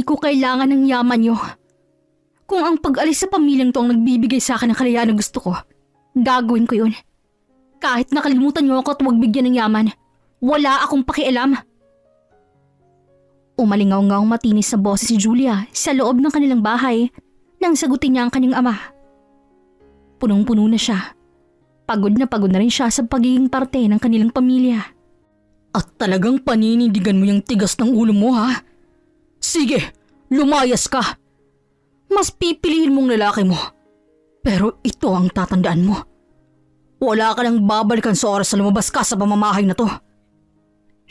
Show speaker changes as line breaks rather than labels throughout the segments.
Hindi ko kailangan ng yaman niyo. Kung ang pag-alis sa pamilyang to ang nagbibigay sa akin ng kalayaan na gusto ko, gagawin ko yun. Kahit nakalimutan niyo ako at huwag bigyan ng yaman, wala akong pakialam. Umalingaw-ngaw matinis na boses si Julia sa loob ng kanilang bahay nang sagutin niya ang kanyang ama. Punong-puno na siya. Pagod na rin siya sa pagiging parte ng kanilang pamilya. At talagang paninindigan mo yung tigas ng ulo mo, ha? Sige, lumayas ka. Mas pipiliin mong lalaki mo. Pero ito ang tatandaan mo. Wala ka nang babalikan sa oras na lumabas ka sa pamamahay na to.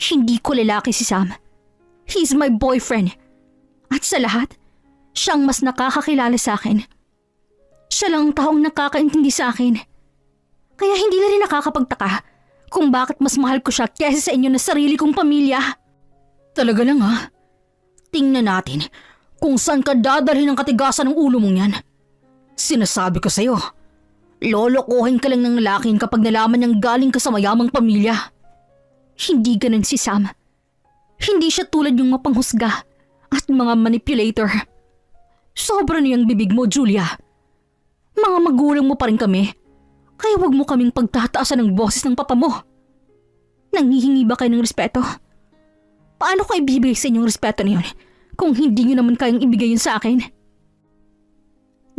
Hindi ko lalaki si Sam. He's my boyfriend. At sa lahat, siyang mas nakakakilala sa akin. Siya lang ang taong nakakaintindi sa akin. Kaya hindi na rin nakakapagtaka kung bakit mas mahal ko siya kaysa sa inyo na sarili kong pamilya. Talaga lang, ha? Tingnan natin kung saan ka dadalhin ang katigasan ng ulo mong yan. Sinasabi ko sa'yo, lolokohin ka lang ng lalaking kapag nalaman niyang galing ka sa mayamang pamilya. Hindi ganun si Sam. Hindi siya tulad yung mapanghusga at mga manipulator. Sobra niyang bibig mo, Julia. Mga magulang mo pa rin kami. Kaya wag mo kaming pagtataasan ng boses ng papa mo. Nanghihingi ba kayo ng respeto? Paano ko ibibigay sa inyong respeto na yun kung hindi nyo naman kayang ibigay yun sa akin?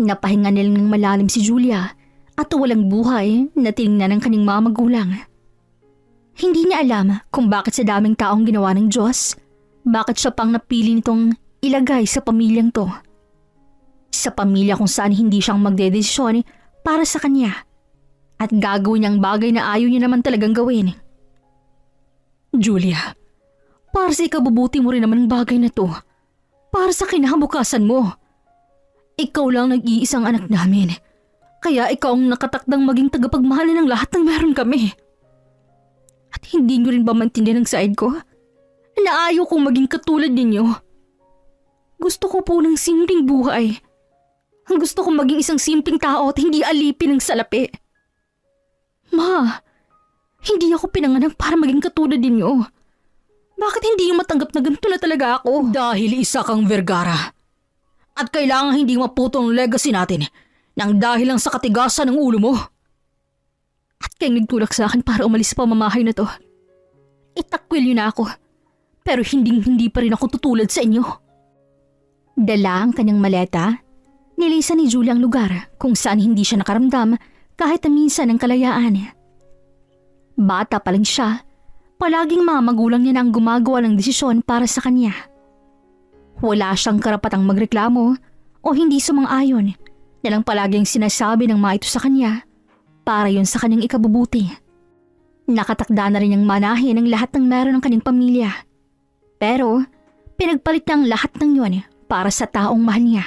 Napahinga nilang ng malalim si Julia at walang buhay na tinignan ng kanyang mga magulang. Hindi niya alam kung bakit sa daming taong ginawa ng Diyos, bakit siya pang napili nitong ilagay sa pamilyang to. Sa pamilya kung saan hindi siyang magdedesisyon para sa kanya. At gagawin niyang bagay na ayaw niya naman talagang gawin. Julia, para sa ikabubuti mo rin naman ang bagay na to. Para sa kinabukasan mo. Ikaw lang nag-iisang anak namin. Kaya ikaw ang nakatakdang maging tagapagmahal ng lahat ng meron kami. At hindi niyo rin ba maintindihan ang side ko? Na ayaw kong maging katulad ninyo. Gusto ko po ng simpleng buhay. Gusto kong maging isang simpleng tao at hindi alipin ng salapi. Ma, hindi ako pinanganak para maging katulad ninyo. Bakit hindi niyo matanggap na ganito na talaga ako? Dahil isa kang Vergara. At kailangan hindi maputo ang legacy natin nang dahil lang sa katigasan ng ulo mo. At kayong nagtulak sa akin para umalis sa pamamahay na to. Itakwil niyo na ako. Pero hindi pa rin ako tutulad sa inyo. Dala ang kanyang maleta. Nilisan ni Julia ang lugar kung saan hindi siya nakaramdam kahit na minsan ng kalayaan. Bata pa lang siya, palaging mga magulang niya na ang gumagawa ng desisyon para sa kanya. Wala siyang karapatang magreklamo o hindi sumang-ayon na lang palaging sinasabi ng mga ito sa kanya para yun sa kanyang ikabubuti. Nakatakda na rin niyang manahin ang lahat ng meron ng kanyang pamilya. Pero pinagpalit niya ang lahat ng yun para sa taong mahal niya.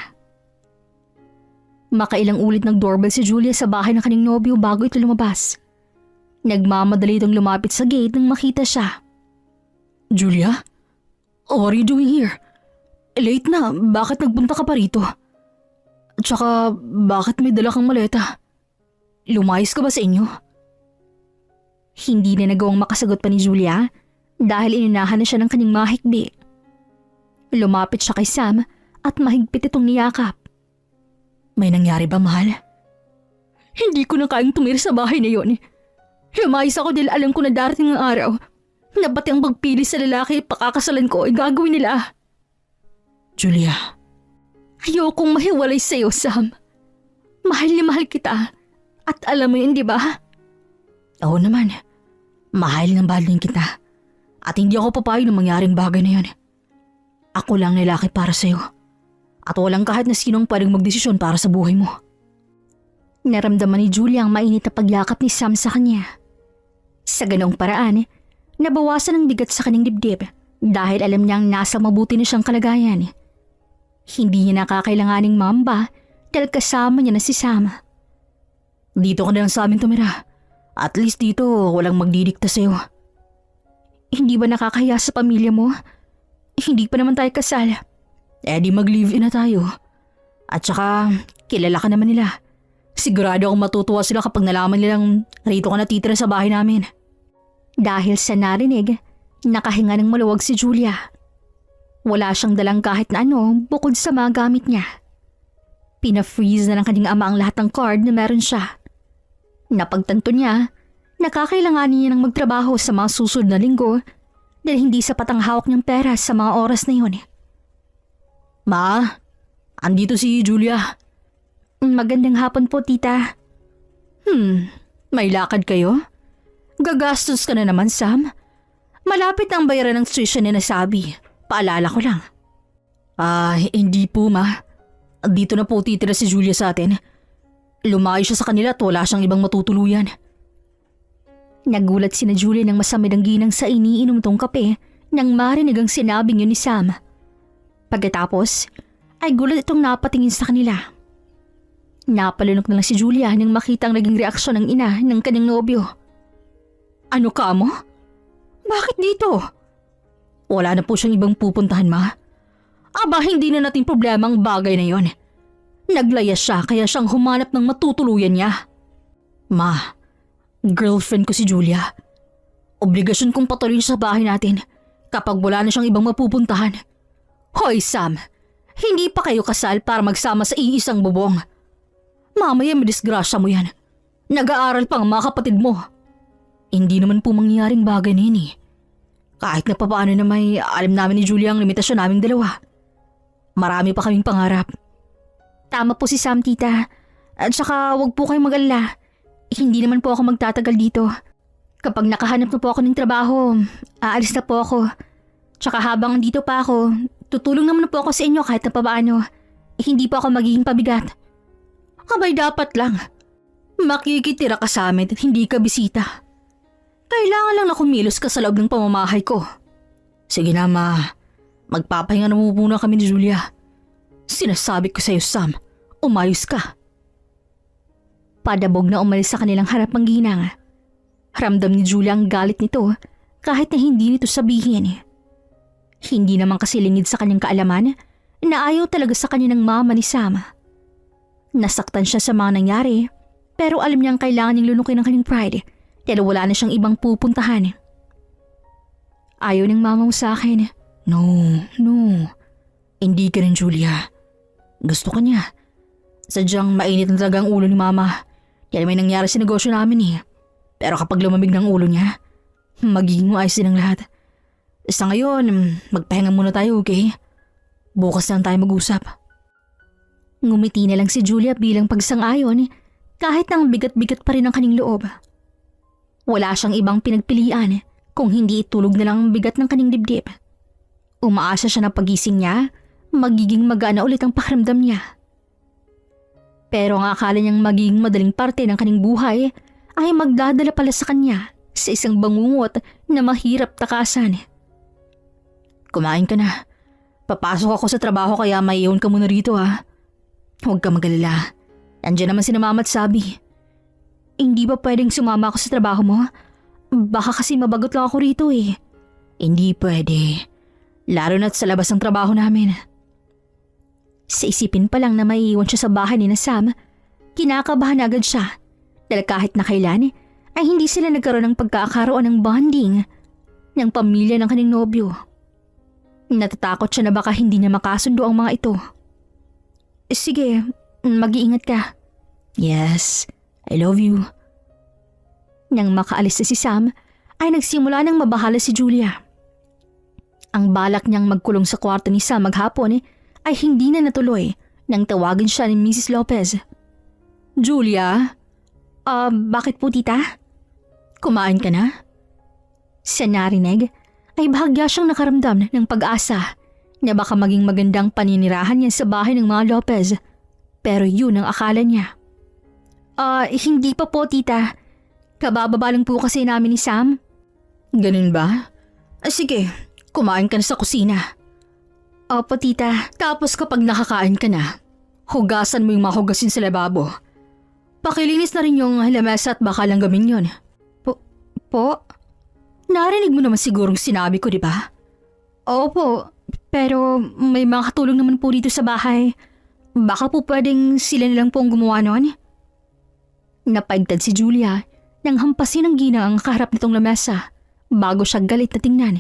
Makailang ulit nag-doorbell si Julia sa bahay ng kanyang nobyo bago ito lumabas. Nagmamadali itong lumapit sa gate nang makita siya. Julia? What are you doing here? Late na, bakit nagpunta ka pa rito? Tsaka, bakit may dala kang maleta? Lumayas ka ba sa inyo? Hindi na nagawang makasagot pa ni Julia dahil inunahan na siya ng kanyang mahikbi. Lumapit siya kay Sam at mahigpit itong niyakap. May nangyari ba, mahal? Hindi ko na kayang tumira sa bahay na yon. Lumayas ako dahil alam ko na darating ang araw na pati ang pagpili sa lalaki at pakakasalan ko ay gagawin nila. Julia. Ayokong mahiwalay sa'yo, Sam. Mahal na mahal kita. At alam mo yun, di ba? Oo naman. Mahal ng mahal din kita. At hindi ako papayag na mangyaring bagay na yun. Ako lang lalaki para sa'yo. At walang kahit na sinong pwedeng magdesisyon para sa buhay mo. Naramdaman ni Julia ang mainit na pagyakap ni Sam sa kanya. Sa ganoong paraan, nabawasan ang bigat sa kanyang dibdib dahil alam niyang nasa mabuti na siyang kalagayan. Hindi niya nakakailanganing mamba dahil kasama niya na si Sam. Dito ka na lang sa amin tumira. At least dito walang magdidikta sa'yo. Hindi ba nakakahiya sa pamilya mo? Hindi pa naman tayo kasal. Di mag-live-in na tayo. At saka, kilala ka naman nila. Sigurado akong matutuwa sila kapag nalaman nilang rito ka natitira sa bahay namin. Dahil sa narinig, nakahinga ng maluwag si Julia. Wala siyang dalang kahit na ano bukod sa mga gamit niya. Pina-freeze na ng kanyang ama ang lahat ng card na meron siya. Napagtanto niya, nakakailanganin niya ng magtrabaho sa mga susunod na linggo dahil hindi sapat ang hawak niyang pera sa mga oras na yun. Ma, andito si Julia. Magandang hapon po, tita. May lakad kayo? Gagastos ka na naman, Sam. Malapit ang bayaran ng tuition na nasabi. Paalala ko lang. Hindi po, ma. Dito na po titira si Julia sa atin. Lumayo siya sa kanila at wala siyang ibang matutuluyan. Nagulat sina Julia ng masamid ang ginang sa iniinom tong kape nang marinig ang sinabing yun ni Sam. Pagkatapos, ay gulat itong napatingin sa kanila. Napalunok na lang si Julia nang makita ang naging reaksyon ng ina ng kanyang nobyo. Ano ka mo? Bakit dito? Wala na po siyang ibang pupuntahan, ma. Aba, hindi na natin problema ang bagay na yon. Naglayas siya kaya siyang humanap ng matutuluyan niya. Ma, girlfriend ko si Julia. Obligasyon kong patuloy sa bahay natin kapag wala na siyang ibang mapupuntahan. Hoy Sam, hindi pa kayo kasal para magsama sa iisang bubong. Mamaya madisgrasya mo yan. Nag-aaral pa ang mga kapatid mo. Hindi naman po mangyaring bagay na yun eh. Kahit na papaano na may alam namin ni Julia ang limitasyon naming dalawa. Marami pa kaming pangarap. Tama po si Sam, tita. At saka wag po kayong mag-alala. Hindi naman po ako magtatagal dito. Kapag nakahanap na po ako ng trabaho, aalis na po ako. Tsaka habang dito pa ako, tutulong naman po ako sa inyo kahit na papaano. Hindi po ako magiging pabigat. Abay dapat lang. Makikitira ka sa amin at hindi ka bisita. Kailangan lang na kumilos ka sa loob ng pamamahay ko. Sige na, ma. Magpapahinga na muna kami ni Julia. Sinasabi ko sa'yo, Sam, umayos ka. Padabog na umalis sa kanilang harap ang ginang. Ramdam ni Julia ang galit nito kahit na hindi nito sabihin. Hindi naman kasi lingid sa kanyang kaalaman na ayaw talaga sa kanya ng mama ni Sam. Nasaktan siya sa mga nangyari pero alam niyang kailangan niyang lunukin ang kanyang pride dahil wala na siyang ibang pupuntahan. Ayaw ng mama mo sa akin. No. Hindi ka rin, Julia. Gusto ka niya. Sadyang mainit na talaga ang ulo ni mama dahil may nangyari sa negosyo namin eh. Pero kapag lumamig ng ulo niya, magiging maayos din ang lahat. Sa ngayon, magpahinga muna tayo, okay? Bukas lang tayo mag-usap. Ngumiti na lang si Julia bilang pagsang-ayon kahit nang bigat-bigat pa rin ang kanyang loob. Wala siyang ibang pinagpilian kung hindi itulog na lang ang bigat ng kanyang dibdib. Umaasa siya na pagising niya, magiging magaan na ulit ang pakiramdam niya. Pero ang akala niyang magiging madaling parte ng kanyang buhay ay magdadala pala sa kanya sa isang bangungot na mahirap takasan. Kumain ka na. Papasok ako sa trabaho kaya maiiwan ka muna rito ha. Huwag ka mag-alala. Nandiyan naman si na mama at sabi. Hindi ba pwedeng sumama ako sa trabaho mo? Baka kasi mabagot lang ako rito eh. Hindi pwede. Lalo na't sa labas ng trabaho namin. Sa isipin pa lang na maiiwan siya sa bahay ni na Sam, kinakabahan agad siya. Dahil kahit na kailan ay hindi sila nagkaroon ng pagkakaroon ng bonding ng pamilya ng kanyang nobyo. Natatakot siya na baka hindi niya makasundo ang mga ito. Sige, mag-iingat ka. Yes, I love you. Nang makaalis na si Sam, ay nagsimula nang mabahala si Julia. Ang balak niyang magkulong sa kwarto ni Sam maghapon ay hindi na natuloy nang tawagin siya ni Mrs. Lopez. Julia? Bakit po tita? Kumain ka na? Sa narinig, ay bahagya siyang nakaramdam ng pag-asa na baka maging magandang paninirahan niya sa bahay ng mga Lopez. Pero yun ang akala niya. Hindi pa po tita. Kabababa lang po kasi namin ni Sam. Ganun ba? Sige, kumain ka na sa kusina. Opo tita. Tapos kapag nakakain ka na, hugasan mo yung mga hugasin sa lababo. Pakilinis na rin yung lamesa at baka lang gamin yun. Po? Narinig mo naman sigurong sinabi ko, di ba? Opo, pero may mga katulong naman po dito sa bahay. Baka po pwedeng sila nilang pong gumawa nun? Napaigtad si Julia nang hampasin ng ginang ang kaharap nitong lamesa bago siya galit na tingnan.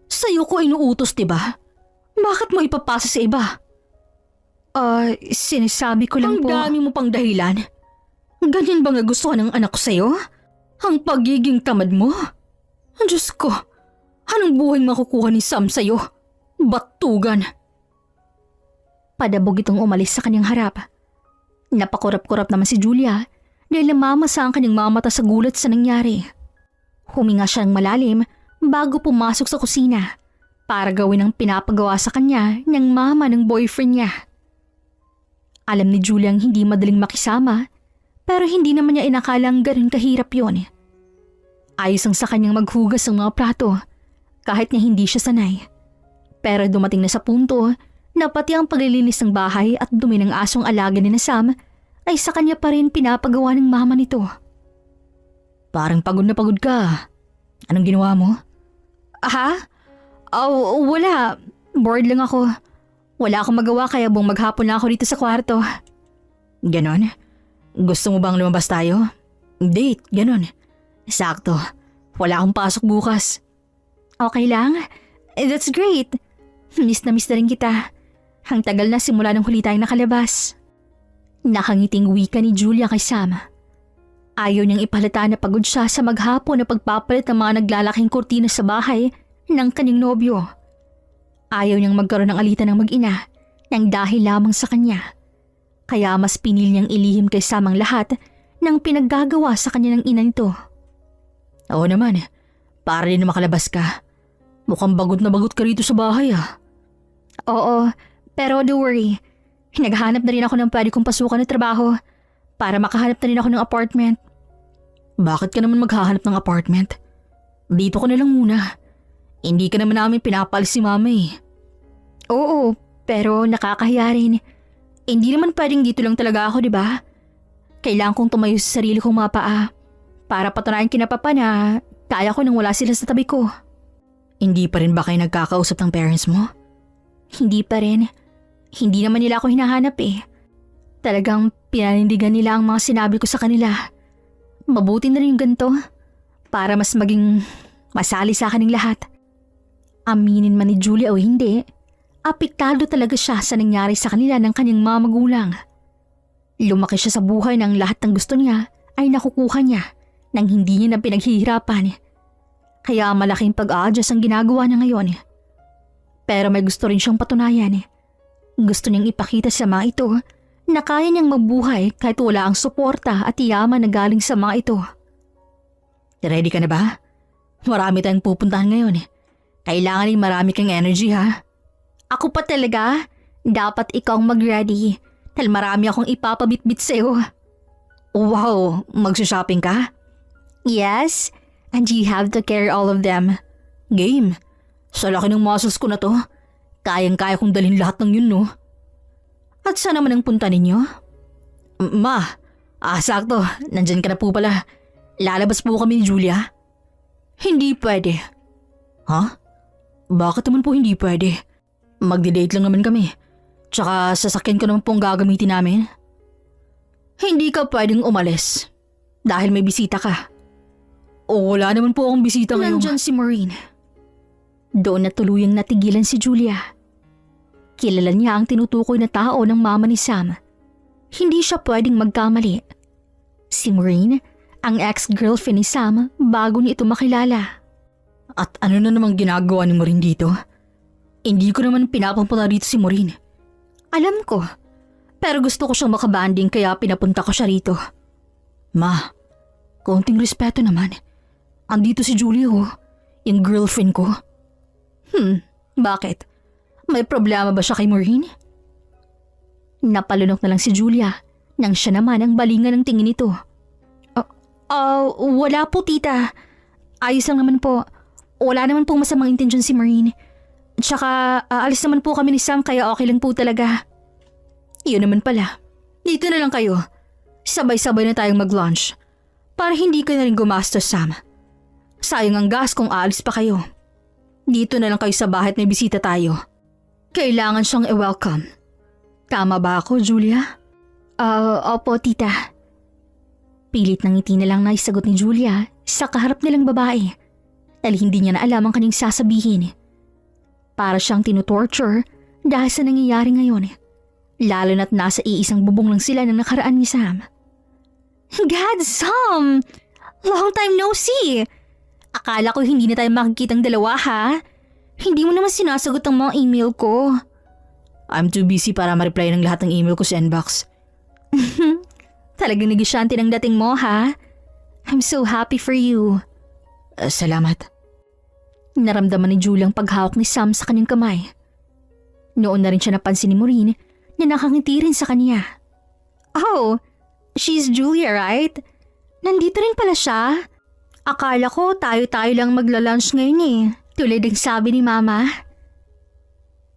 Sa'yo ko inuutos, di ba? Bakit mo ipapasa sa iba? Sinasabi ko lang po. Ang dami mo pang dahilan. Ganyan ba nga gusto ng anak ko sa'yo? Ang pagiging tamad mo? Diyos ko, anong buhay makukuha ni Sam sa'yo? Batugan. Padabog itong umalis sa kanyang harap. Napakurap-kurap naman si Julia dahil namamasa ang kanyang mga mata sa gulat sa nangyari. Huminga siya ng malalim bago pumasok sa kusina para gawin ang pinapagawa sa kanya ng mama ng boyfriend niya. Alam ni Julia ang hindi madaling makisama pero hindi naman niya inakalang ganun kahirap yon. Ayos ang sa kanyang maghugas ng mga plato kahit niya hindi siya sanay. Pero dumating na sa punto na pati ang paglilinis ng bahay at dumi ng asong alaga ni Sam ay sa kanya pa rin pinapagawa ng mama nito. Parang pagod na pagod ka. Anong ginawa mo? Wala. Bored lang ako. Wala akong magawa kaya buong maghapon na ako dito sa kwarto. Ganon? Gusto mo bang lumabas tayo? Date, ganon. Sakto. Wala akong pasok bukas. Okay lang? That's great. Miss na rin kita. Ang tagal na simula nung huli tayong nakalabas. Nakangiting wika ni Julia kay Sam. Ayaw niyang ipalata na pagod siya sa maghapon na pagpapalit ng mga naglalaking kurtina sa bahay ng kanyang nobyo. Ayaw niyang magkaroon ng alitan ng mag-ina nang dahil lamang sa kanya. Kaya mas pinili niyang ilihim kay Sam ang lahat ng pinaggagawa sa kanya ng ina nito. Oo naman, para rin na makalabas ka. Mukhang bagot na bagot ka rito sa bahay Oo, pero don't worry. Naghahanap na rin ako ng pwede kong pasukan na trabaho para makahanap na rin ako ng apartment. Bakit ka naman maghahanap ng apartment? Dito ka na lang muna. Hindi ka naman namin pinapalis si mama Oo, pero nakakahiya rin. Hindi naman pwedeng dito lang talaga ako, di ba? Kailangan kong tumayo sa sarili kong mga paa para patunayan kina Papa na kaya ko nang wala sila sa tabi ko. Hindi pa rin ba kayo nagkakausap ng parents mo? Hindi pa rin. Hindi naman nila ako hinahanap Talagang pinanindigan nila ang mga sinabi ko sa kanila. Mabuti na rin yung ganito para mas maging masali sa akin ng lahat. Aminin man ni Julia o hindi, apektado talaga siya sa nangyari sa kanila ng kanyang mga magulang. Lumaki siya sa buhay ng lahat ng gusto niya ay nakukuha niya nang hindi niya na pinaghihirapan. Kaya malaking pag-a-adjust ang ginagawa niya ngayon. Pero may gusto rin siyang patunayan. Gusto niyang ipakita sa mga ito na kaya niyang mabuhay kahit wala ang suporta at yaman na galing sa mga ito. Ready ka na ba? Marami tayong pupuntahan ngayon. Kailangan rin marami kang energy Ako pa talaga? Dapat ikaw mag-ready dahil marami akong ipapabitbit sa'yo. Wow, magsa-shopping ka? Yes, and you have to carry all of them. Game. Sa laki ng muscles ko na to, kayang-kaya kong dalhin lahat ng yun, no? At saan naman ang punta ninyo? Sakto, nandyan ka na po pala. Lalabas po kami ni Julia. Hindi pwede. Bakit naman po hindi pwede? Magdi-date lang naman kami. Tsaka sasakyan ko naman po ang gagamitin namin. Hindi ka pwedeng umalis dahil may bisita ka. O wala naman po akong bisita ngayon. Nandyan si Maureen. Doon na tuluyang natigilan si Julia. Kilala niya ang tinutukoy na tao ng mama ni Sam. Hindi siya pwedeng magkamali. Si Maureen, ang ex-girlfriend ni Sam bago niya ito makilala. At ano na namang ginagawa ni Maureen dito? Hindi ko naman pinapunta rito si Maureen. Alam ko, pero gusto ko siyang makabanding kaya pinapunta ko siya rito. Ma, konting respeto naman. Andito si Julia yung girlfriend ko. Bakit? May problema ba siya kay Maureen? Napalunok na lang si Julia nang siya naman ang balingan ng tingin nito. Wala po tita. Ayos lang naman po. Wala naman pong masamang intensyon si Maureen. Tsaka aalis naman po kami ni Sam kaya okay lang po talaga. Yun naman pala. Dito na lang kayo. Sabay-sabay na tayong mag-lunch. Para hindi ka na rin gumastos, Sam. Sayang ang gas kung aalis pa kayo. Dito na lang kayo sa bahay at may bisita tayo. Kailangan siyang i-welcome. Tama ba ako, Julia? Opo, tita. Pilit ng ngiti na lang naisagot ni Julia sa kaharap nilang babae dahil hindi niya na alam ang kanyang sasabihin. Para siyang tinutorture dahil sa nangyayari ngayon. Lalo na't nasa iisang bubong lang sila ng nakaraan ni Sam. God, Sam! Long time no see! Akala ko hindi na tayo makikitang dalawa ha? Hindi mo naman sinasagot ang mga email ko.
I'm too busy para ma-reply ng lahat ng email ko sa inbox.
Talagang negosyante ng dating mo ha? I'm so happy for you.
Salamat.
Naramdaman ni Julie ang paghawak ni Sam sa kanyang kamay. Noon na rin siya napansin ni Maureen na nakangiti rin sa kanya. Oh, she's Julia, right? Nandito rin pala siya. Akala ko tayo-tayo lang magla-lunch ngayon eh. Tulad ng sabi ni Mama.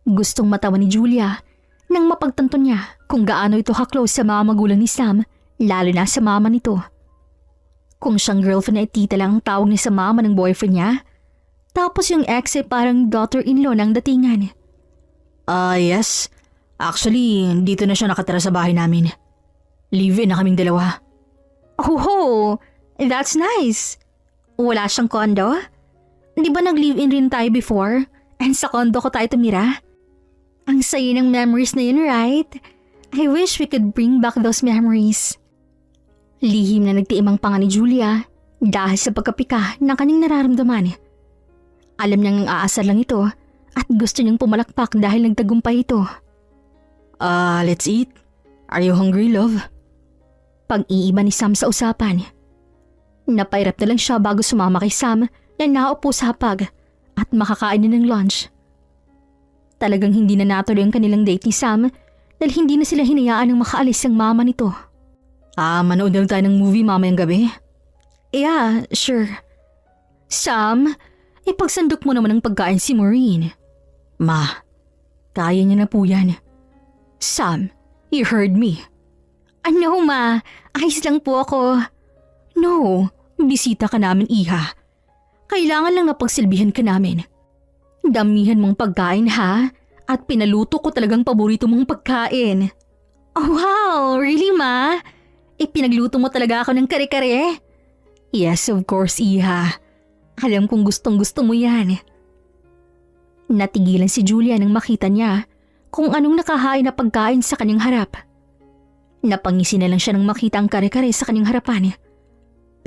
Gustong matawa ni Julia nang mapagtanto niya kung gaano ito ka-close sa mga magulang ni Sam, lalo na sa mama nito. Kung siyang girlfriend ay tita lang ang tawag niya sa mama ng boyfriend niya, tapos yung ex ay parang daughter-in-law ng datingan.
Yes. Actually, dito na siya nakatira sa bahay namin. Live-in na kaming dalawa.
Oh, that's nice. Wala siyang condo? Di ba nag-live-in rin tayo before? And sa condo ko tayo tumira? Ang saya ng memories na yun, right? I wish we could bring back those memories. Lihim na nagtiim ang panga ni Julia dahil sa pagkapika ng kanyang nararamdaman. Alam niyang aasar lang ito at gusto niyang pumalakpak dahil nagtagumpay ito.
Let's eat. Are you hungry, love?
Pag-iiba ni Sam sa usapan. Napairap na lang siya bago sumama kay Sam na naupo sa hapag at makakain na ng lunch. Talagang hindi na natuloy ang kanilang date ni Sam dahil hindi na sila hinayaan ng makaalis ang mama nito.
Manood na lang tayo ng movie mamayang gabi?
Yeah, sure. Sam, ipagsandok mo naman ang pagkain si Maureen.
Ma, kaya niya na po yan.
Sam, you heard me. Ano ma, ayos lang po ako. No, bisita ka namin iha. Kailangan lang napagsilbihan ka namin. Damihan mong pagkain ha, at pinaluto ko talagang paborito mong pagkain. Oh wow, really ma? Ipinagluto mo talaga ako ng kare-kare? Yes, of course iha. Alam kong gustong gusto mo yan. Natigilan si Julia nang makita niya kung anong nakahain na pagkain sa kanyang harap. Napangisi na lang siya nang makita ang kare-kare sa kanyang harapan.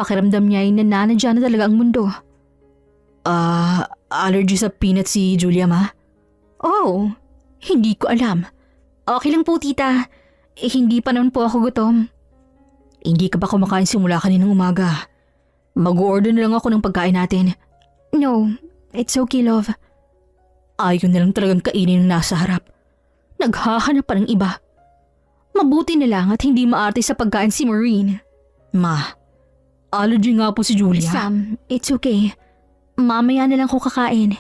Pakiramdam niya ay nananadya na talaga ang mundo.
Allergy sa peanut si Julia, ma?
Oh, hindi ko alam. Okay lang po tita, hindi pa naman po ako gutom.
Hindi ka ba kumakain simula kaninang umaga? Mag-order na lang ako ng pagkain natin.
No, it's okay love.
Ayaw na lang talagang kainin ng nasa harap.
Naghahanap pa ng iba. Mabuti na lang at hindi maarte sa pagkain si Maureen.
Ma, allergy nga po si Julia.
Sam, it's okay. Mamaya na lang ko kakain.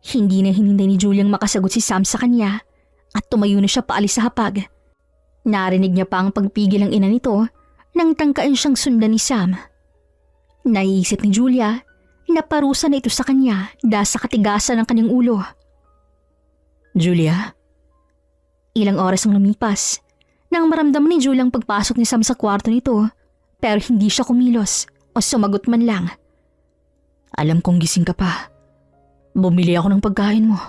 Hindi na hinintay ni Juliang makasagot si Sam sa kanya at tumayo na siya paalis sa hapag. Narinig niya pa ang pagpigil ng ina nito nang tangkain siyang sundan ni Sam. Naiisip ni Julia na parusa na ito sa kanya dahil sa katigasan ng kanyang ulo.
Julia?
Ilang oras ang lumipas nang maramdaman ni Julia ang pagpasok ni Sam sa kwarto nito pero hindi siya kumilos o sumagot man lang.
Alam kong gising ka pa. Bumili ako ng pagkain mo.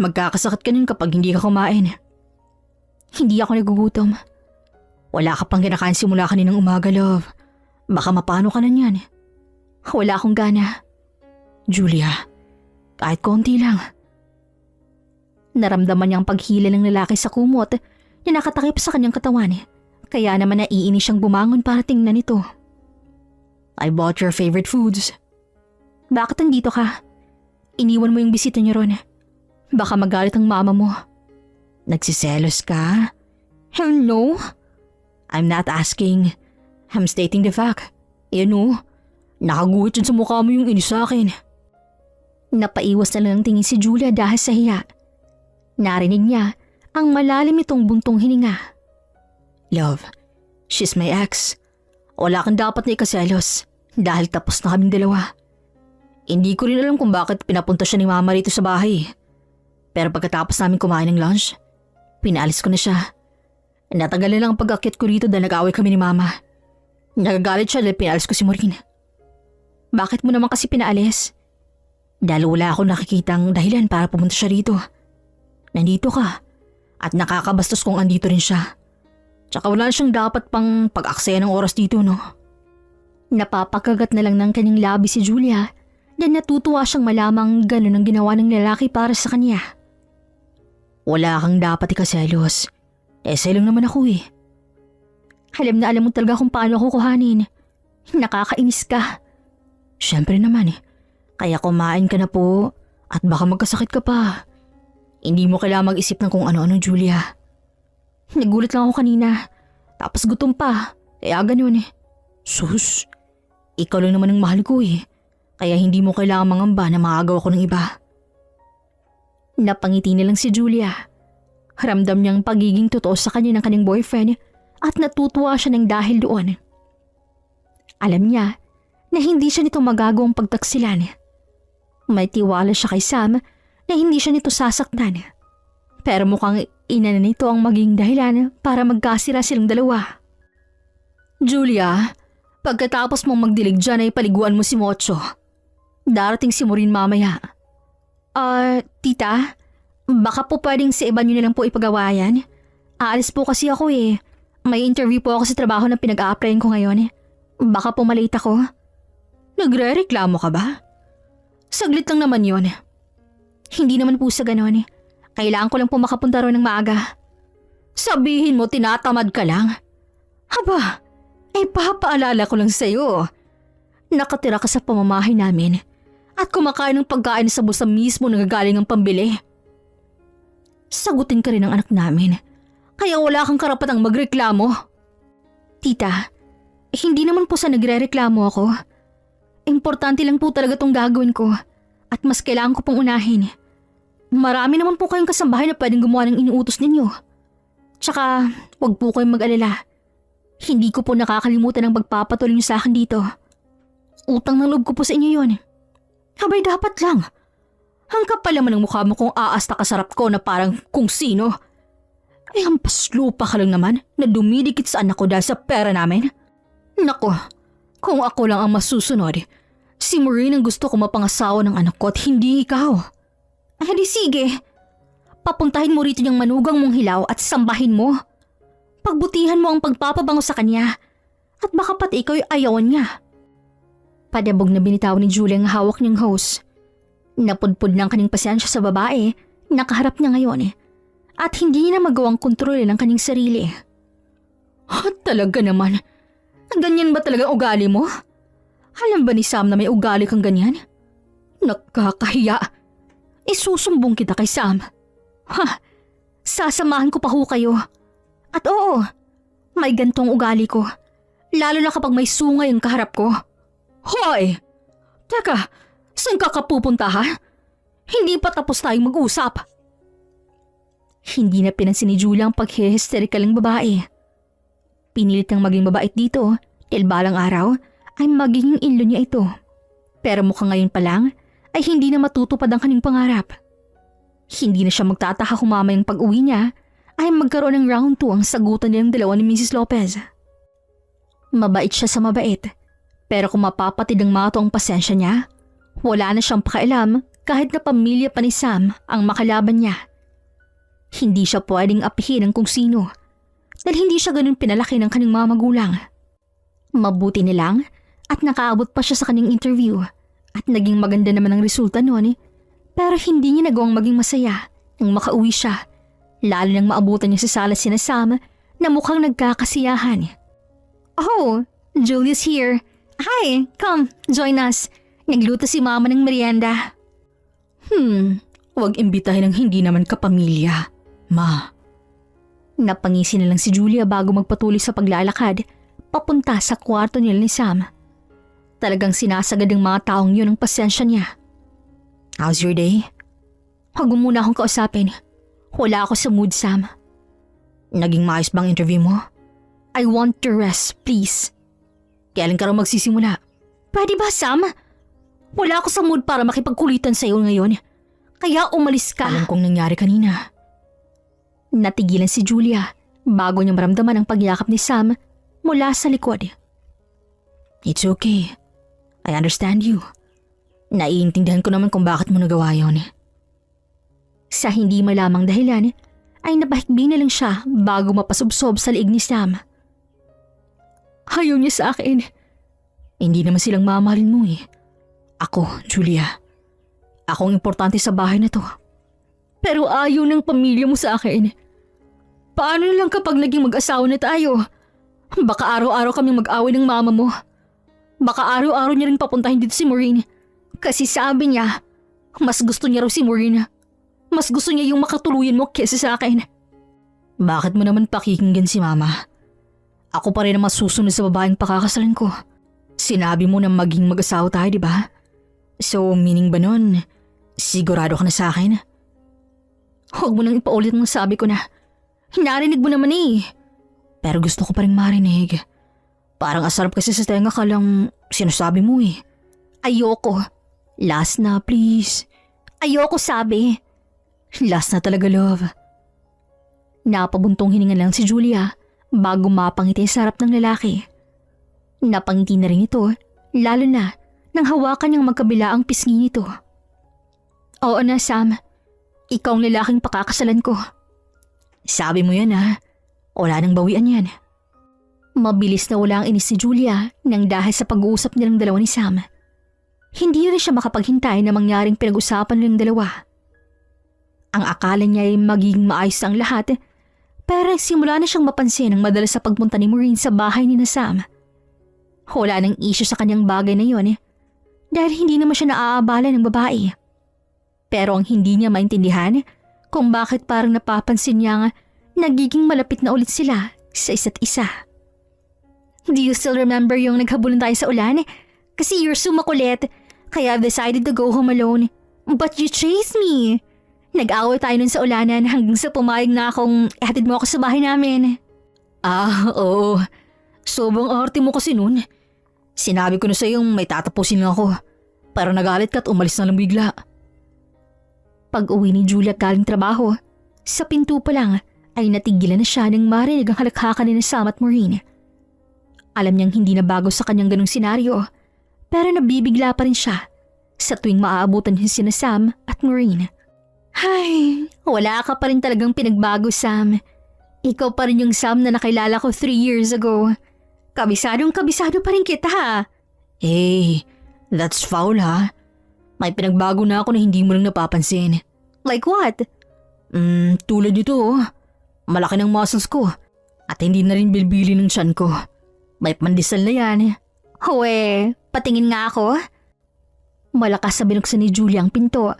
Magkakasakit ka nun kapag hindi ka kumain.
Hindi ako nagugutom.
Wala ka pang kinakain simula kaninang umaga, love. Baka mapano ka na niyan.
Wala akong gana.
Julia, kahit konti lang.
Naramdaman niya ang paghila ng lalaki sa kumot na nakatakip sa kanyang katawan. Kaya naman naiinis siyang bumangon para tingnan ito.
I bought your favorite foods.
Bakit nandito ka? Iniwan mo yung bisita niyo ron. Baka magalit ang mama mo.
Nagsiselos ka?
Hell no.
I'm not asking. I'm stating the fact. Nakaguhit dyan sa mukha mo yung inis sa akin.
Napaiwas na lang ng tingin si Julia dahil sa hiya. Narinig niya ang malalim nitong buntong hininga.
Love, she's my ex. Wala kang dapat na ikaselos dahil tapos na kaming dalawa. Hindi ko rin alam kung bakit pinapunta siya ni mama rito sa bahay. Pero pagkatapos namin kumain ng lunch, pinaalis ko na siya. Natagal na lang ang pag-akyat ko rito dahil nag-away kami ni mama. Nagagalit siya dahil pinaalis ko si Maureen.
Bakit mo naman kasi pinaalis?
Dahil wala akong nakikitang dahilan para pumunta siya rito. Nandito ka at nakakabastos kung andito rin siya. Tsaka wala siyang dapat pang pag-aksaya ng oras dito, no?
Napapakagat na lang ng kanyang labi si Julia na natutuwa siyang malamang ganun ang ginawa ng lalaki para sa kanya.
Wala kang dapat ikaselos. Selang naman ako eh.
Alam na alam mo talaga kung paano ako kuhanin. Nakakainis ka.
Siyempre naman eh. Kaya kumain ka na po at baka magkasakit ka pa. Hindi mo kailangang mag-isip ng kung ano-ano, Julia.
Nagulat lang ako kanina. Tapos gutom pa. Kaya ganun eh.
Sus, ikaw lang naman ang mahal ko eh. Kaya hindi mo kailangang mangamba na maagaw ako ng iba.
Napangiti na lang si Julia. Ramdam niyang pagiging totoo sa kanya ng kanyang boyfriend at natutuwa siya ng dahil doon. Alam niya na hindi siya nito magagawang pagtaksilan. May tiwala siya kay Sam na hindi siya nito sasaktan. Pero mukhang ina na nito ang maging dahilan para magkasira silang dalawa. Julia, pagkatapos mong magdilig dyan ay paliguan mo si Mocho. Darating si Maureen mamaya. Tita, baka po pwedeng sa iba niyo na lang po ipagawa yan. Aalis po kasi ako eh. May interview po ako sa trabaho na pinag-a-applyan ko ngayon. Baka po malate ako.
Nagre-reklamo ka ba?
Saglit lang naman yon. Hindi naman po sa ganon. Kailangan ko lang po makapunta ron ng maaga.
Sabihin mo tinatamad ka lang?
Haba, papaalala ko lang sa'yo. Nakatira ka sa pamamahay namin at kumakain ng pagkain sa bulsa mismo nagagaling ang pambili. Sagutin ka rin ng anak namin, kaya wala kang karapatang magreklamo. Tita, hindi naman po sa nagre-reklamo ako. Importante lang po talaga tong gagawin ko at mas kailangan ko pong unahin. Marami naman po kayong kasambahay na pwedeng gumawa ng inuutos ninyo. Tsaka, wag po kayong mag-alala. Hindi ko po nakakalimutan ang pagpapatuloy niyo sa akin dito. Utang ng loob ko po sa inyo yun. Abay dapat lang. Ang kapal naman ng mukha mo kung aasta kasarap ko na parang kung sino. Ay hampas lupa ka lang naman na dumidikit sa anak ko dahil sa pera namin. Nako, kung ako lang ang masusunod, si Maureen ang gusto ko mapangasawa ng anak ko at hindi ikaw. Ay di sige, papuntahin mo rito yung manugang mong hilaw at sambahin mo. Pagbutihan mo ang pagpapabango sa kanya at baka pati ikaw ay ayawan niya. Padabog na binitaw ni Julia ang hawak niyang hose. Napudpud ng kanyang pasensya sa babae, nakaharap niya ngayon at hindi na magawang kontrolin ang kanyang sarili. Talaga naman, ganyan ba talaga ugali mo? Alam ba ni Sam na may ugali kang ganyan? Nakakahiya. Isusumbong kita kay Sam. Sasamahan ko pa ho kayo. At oo, may gantong ugali ko. Lalo na kapag may sungay ang kaharap ko. Hoy! Teka, saan ka kapupunta ha? Hindi pa tapos tayong mag-usap. Hindi na pinansin ni Julia ang paghe-hysterical ng babae. Pinilit niyang maging mabait dito dahil balang araw ay magiging inlo niya ito. Pero mukhang ngayon pa lang ay hindi na matutupad ang kanyang pangarap. Hindi na siya magtataka kung mamayang pag-uwi niya ay magkaroon ng round 2 ang sagutan nilang dalawa ni Mrs. Lopez. Mabait siya sa mabait, pero kung mapapatid ang mato ang pasensya niya, wala na siyang pakialam kahit na pamilya pa ni Sam ang makalaban niya. Hindi siya pwedeng apihin ng kung sino dahil hindi siya ganun pinalaki ng kanyang mga magulang. Mabuti nilang at nakaabot pa siya sa kanyang interview at naging maganda naman ang resulta noon pero hindi niya nagawang maging masaya nang makauwi siya, lalo nang maabutan niya sa sala sina Sam na mukhang nagkakasiyahan. Oh, Julia's here. Hi, come, join us. Nagluto si Mama ng merienda.
Huwag imbitahin ng hindi naman kapamilya, Ma.
Napangisi na lang si Julia bago magpatuloy sa paglalakad papunta sa kwarto nila ni Sam. Talagang sinasagad ng mga taong yun ang pasensya niya.
How's your day?
Huwag mo muna akong kausapin. Wala ako sa mood, Sam.
Naging maayos bang interview mo?
I want to rest, please.
Kailan ka raw magsisimula?
Pwede ba, Sam? Wala ako sa mood para makipagkulitan sa'yo ngayon. Kaya umalis ka.
Alam kong nangyari kanina.
Natigilan si Julia bago niya maramdaman ang pagyakap ni Sam mula sa likod.
It's okay. I understand you. Naiintindihan ko naman kung bakit mo nagawa yon.
Sa hindi malamang dahilan, ay napahikbi na lang siya bago mapasubsob sa liig ni Sam. Ayaw niya sa akin.
Hindi naman silang mamahalin mo eh. Ako, Julia. Ako ang importante sa bahay na to.
Pero ayaw ng pamilya mo sa akin. Paano na lang kapag naging mag-asawa na tayo? Baka araw-araw kaming mag-away ng mama mo. Baka araw-araw niya rin papuntahin dito si Maureen. Kasi sabi niya, mas gusto niya raw si Maureen. Mas gusto niya yung makatuluyan mo kesa sa akin.
Bakit mo naman pakikinggan si mama? Ako pa rin ang masusunod sa babaeng pakakasalan ko. Sinabi mo na maging mag-asawa tayo, di ba? So, meaning ba nun, sigurado ka na sa akin?
Huwag mo nang ipaulit ng sabi ko na. Narinig mo naman eh.
Pero gusto ko pa rin marinig. Parang asarap kasi sa tenga ka lang sinasabi mo eh.
Ayoko.
Last na, please.
Ayoko sabi.
Last na talaga, love.
Napabuntong hininga lang si Julia bago mapangiti sa harap ng lalaki. Napangiti na rin ito, lalo na nang hawakan niyang magkabila ang pisngi nito. Oo na, Sam. Ikaw ang lalaking pakakasalan ko.
Sabi mo yan ha. Wala nang bawian yan.
Mabilis na wala ang inis ni Julia nang dahil sa pag-uusap nilang dalawa ni Sam. Hindi rin siya makapaghintay na mangyaring pinag-usapan nilang dalawa. Ang akala niya ay magiging maayos ang lahat, pero simula na siyang mapansin ang madalas sa pagpunta ni Maureen sa bahay ni na Sam. Wala nang issue sa kanyang bagay na yon dahil hindi naman siya naaabala ng babae. Pero ang hindi niya maintindihan kung bakit parang napapansin niya nga nagiging malapit na ulit sila sa isa't isa. Do you still remember yung naghabulan tayo sa ulan? Kasi you're so makulit, kaya I've decided to go home alone. But you chased me. Nag-away tayo nun sa ulanan hanggang sa pumayag na akong ihatid mo ako sa bahay namin.
Oo. Sobrang arte mo kasi nun. Sinabi ko na sa'yo may tatapusin lang ako. Pero nagalit ka at umalis na lang bigla.
Pag-uwi ni Julia galing trabaho, sa pinto pa lang ay natigilan na siya nang marinig ang halakhakan ni Sam at Maureen. Alam niyang hindi na bago sa kanyang ganung senaryo, pero nabibigla pa rin siya sa tuwing maaabutan niya sina Sam at Maureen. Ay, wala ka pa rin talagang pinagbago, Sam. Ikaw pa rin yung Sam na nakilala ko 3 years ago. Kabisadong-kabisado pa rin kita, ha?
Hey, that's foul ha. May pinagbago na ako na hindi mo lang napapansin.
Like what?
Tulad nito oh. Malaki ng muscles ko at hindi na rin bilbili ng tiyan ko. May pandesal na yan.
Huwe, patingin nga ako. Malakas sa binuksan ni Julia ang pinto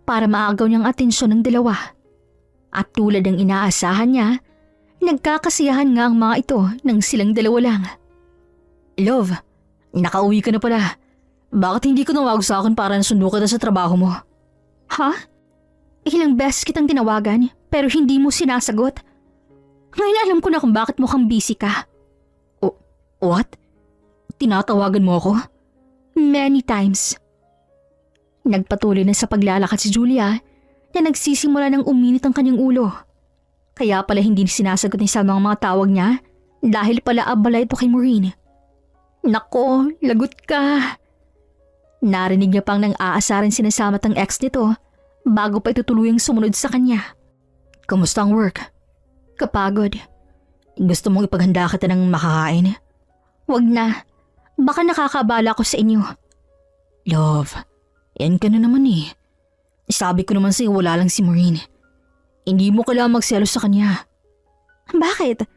para maagaw niyang atensyon ng dalawa. At tulad ng inaasahan niya, nagkakasiyahan nga ang mga ito nang silang dalawa lang.
Love, nakauwi ka na pala. Bakit hindi ko nawag sa akin para nasundo kita sa trabaho mo?
Ha? Ilang beses kitang tinawagan pero hindi mo sinasagot. Ngayon alam ko na kung bakit mukhang busy ka.
What? Tinatawagan mo ako?
Many times. Nagpatuloy na sa paglalakad si Julia na nagsisimula ng uminit ang kanyang ulo. Kaya pala hindi sinasagot niya sa mga tawag niya dahil pala abala ito kay Maureen. Nako, lagot ka. Narinig niya pang nang aasaran sinasamat ang ex nito bago pa itutuluyang sumunod sa kanya.
Kumusta ang work?
Kapagod.
Gusto mong ipaghanda kita ng makakain?
Wag na. Baka nakakabala ko sa inyo.
Love, yan ka na naman eh. Sabi ko naman sa'yo wala lang si Maureen. Hindi mo kailangan magselos sa kanya.
Bakit?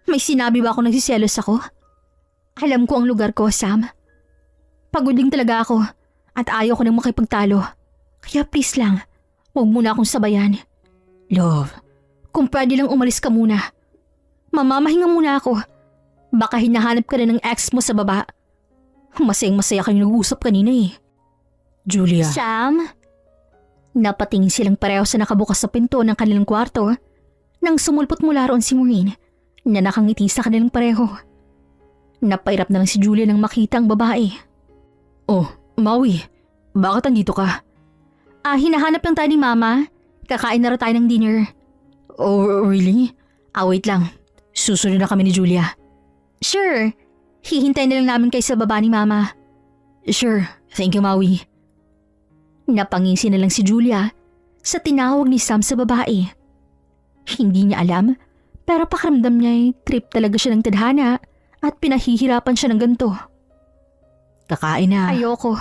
May sinabi ba ako nagsiselos ako? Alam ko ang lugar ko, Sam. Pagod din talaga ako at ayaw ko nang makipagtalo. Kaya please lang, huwag mo na akong sabayan.
Love,
kung pwede lang umalis ka muna. Mamamahinga muna ako. Baka hinahanap ka na ng ex mo sa baba. Masayang-masaya kayong nag-uusap kanina eh.
Julia.
Sam? Napatingin silang pareho sa nakabukas sa pinto ng kanilang kwarto nang sumulpot mula roon si Maureen na nakangiti sa kanilang pareho. Napairap na lang si Julia nang makita ang babae.
Oh, Maui, bakit andito ka?
Hinahanap lang tayo ni Mama. Kakain na raw tayo ng dinner.
Oh, really? Wait lang. Susunod na kami ni Julia.
Sure. Hihintayin na lang namin kayo sa baba ni Mama.
Sure. Thank you, Maui.
Napangisi na lang si Julia sa tinawag ni Sam sa babae. Hindi niya alam, pero pakiramdam niya ay trip talaga siya ng tadhana at pinahihirapan siya ng ganito.
Kakain na.
Ayoko.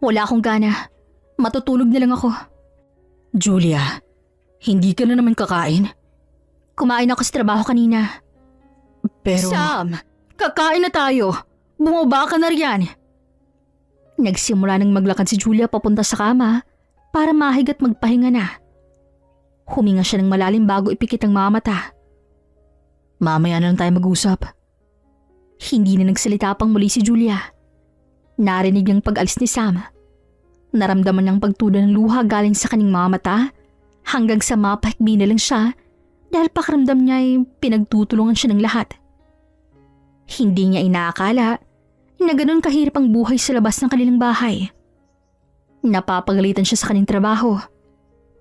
Wala akong gana. Matutulog na lang ako.
Julia, hindi ka na naman kakain?
Kumain ako sa trabaho kanina.
Pero…
Sam, kakain na tayo. Bumaba ka na riyan. Nagsimula nang maglakad si Julia papunta sa kama para mahigat magpahinga na. Huminga siya ng malalim bago ipikit ang mga mata.
Mamaya na lang tayo mag-usap.
Hindi na nagsalita pang muli si Julia. Narinig niyang pag-alis ni Sam. Naramdaman niyang pagtulo ng luha galing sa kanyang mga mata hanggang sa mapahikbi na lang siya dahil pakiramdam niya ay pinagtutulungan siya ng lahat. Hindi niya inaakala na ganun kahirap ang buhay sa labas ng kanilang bahay. Napapagalitan siya sa kanyang trabaho.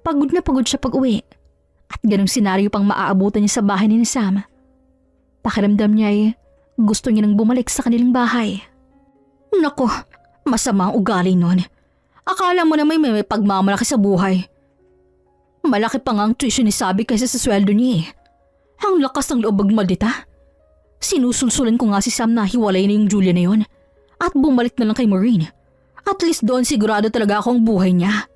Pagod na pagod siya pag-uwi at ganung senaryo pang maaabutan niya sa bahay ni Sam. Pakiramdam niya ay gusto niya nang bumalik sa kanilang bahay. Nako, masama ang ugali nun. Akala mo na may pagmamalaki sa buhay. Malaki pa nga ang tuition ni Sabi kaysa sa sweldo niya eh. Ang lakas ng loob magmaldita. Sinusulsulan ko nga si Sam na hiwalay na yung Julia na yun at bumalik na lang kay Maureen. At least doon sigurado talaga ako ang buhay niya.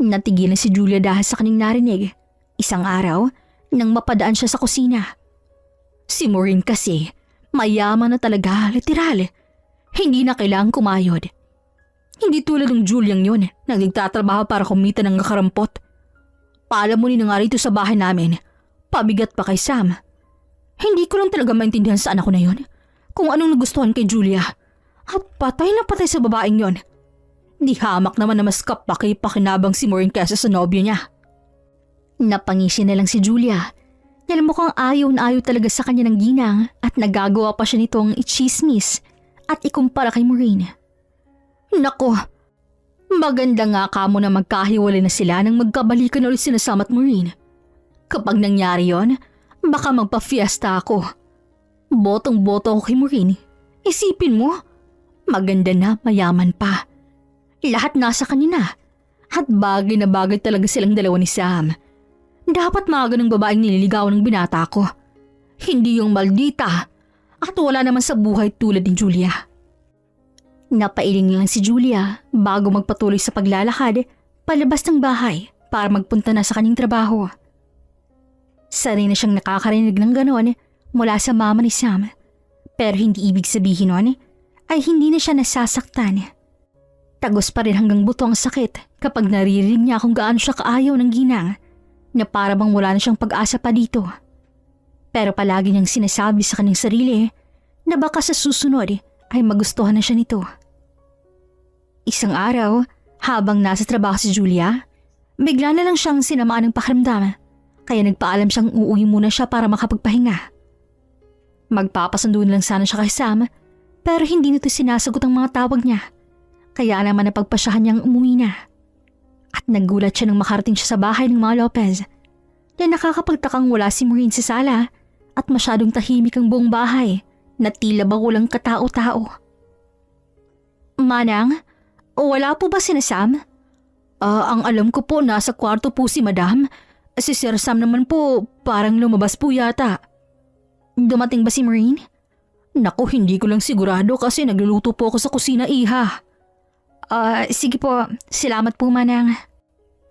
Natigilan si Julia dahil sa kanyang narinig. Isang araw, nang mapadaan siya sa kusina. Si Maureen kasi, mayaman na talaga, literal. Hindi na kailangang kumayod. Hindi tulad ng Juliang yun, nagtatrabaho para kumita ng kakarampot. Palamunin na nga rito sa bahay namin, pabigat pa kay Sam. Hindi ko lang talaga maintindihan sa anak ko na yun, kung anong nagustuhan kay Julia. At patay na patay sa babaeng yon. Di hamak naman na mas kapaki-pakinabang si Maureen kesa sa nobyo niya. Napangisi na lang si Julia dahil mukhang ayaw na ayaw talaga sa kanya ng ginang at nagagawa pa siya nitong ichismis at ikumpara kay Maureen. Nako, maganda nga kamo na magkahiwalay na sila nang magkabalikan ulit sina Sam at Maureen. Kapag nangyari yon, baka magpa-fiesta ako. Botong-boto ako kay Maureen. Isipin mo, maganda na, mayaman pa. Lahat nasa kanina. At bagay na bagay talaga silang dalawa ni Sam. Dapat mga ganang babaeng nililigawan ng binata ko. Hindi yung maldita. At wala naman sa buhay tulad ni Julia. Napailing lang si Julia bago magpatuloy sa paglalakad palabas ng bahay para magpunta na sa kanyang trabaho. Sanay na siyang nakakarinig ng ganon mula sa mama ni Sam. Pero hindi ibig sabihin nun ay hindi na siya nasasaktan. Tagos pa rin hanggang buto ang sakit kapag naririnig niya kung gaano siya kaayaw ng ginang na para bang wala na siyang pag-asa pa dito. Pero palagi niyang sinasabi sa kanyang sarili na baka sa susunod ay magustuhan na siya nito. Isang araw, habang nasa trabaho si Julia, bigla na lang siyang sinamaan ng pakiramdam kaya nagpaalam siyang uuwi muna siya para makapagpahinga. Magpapasundo na lang sana siya kay Sam pero hindi nito sinasagot ang mga tawag niya. Kaya naman napagpasyahan niyang umuwi na. At nagulat siya nang makarating siya sa bahay ng mga Lopez na nakakapagtakang wala si Maureen sa sala at masyadong tahimik ang buong bahay na tila ba walang katao-tao. Manang, wala po ba si Sam? Ang alam ko po nasa kwarto po si Madam. Si Sir Sam naman po parang lumabas po yata. Dumating ba si Maureen? Naku, hindi ko lang sigurado kasi nagluluto po ako sa kusina, iha. Sige po. Salamat po, Manang.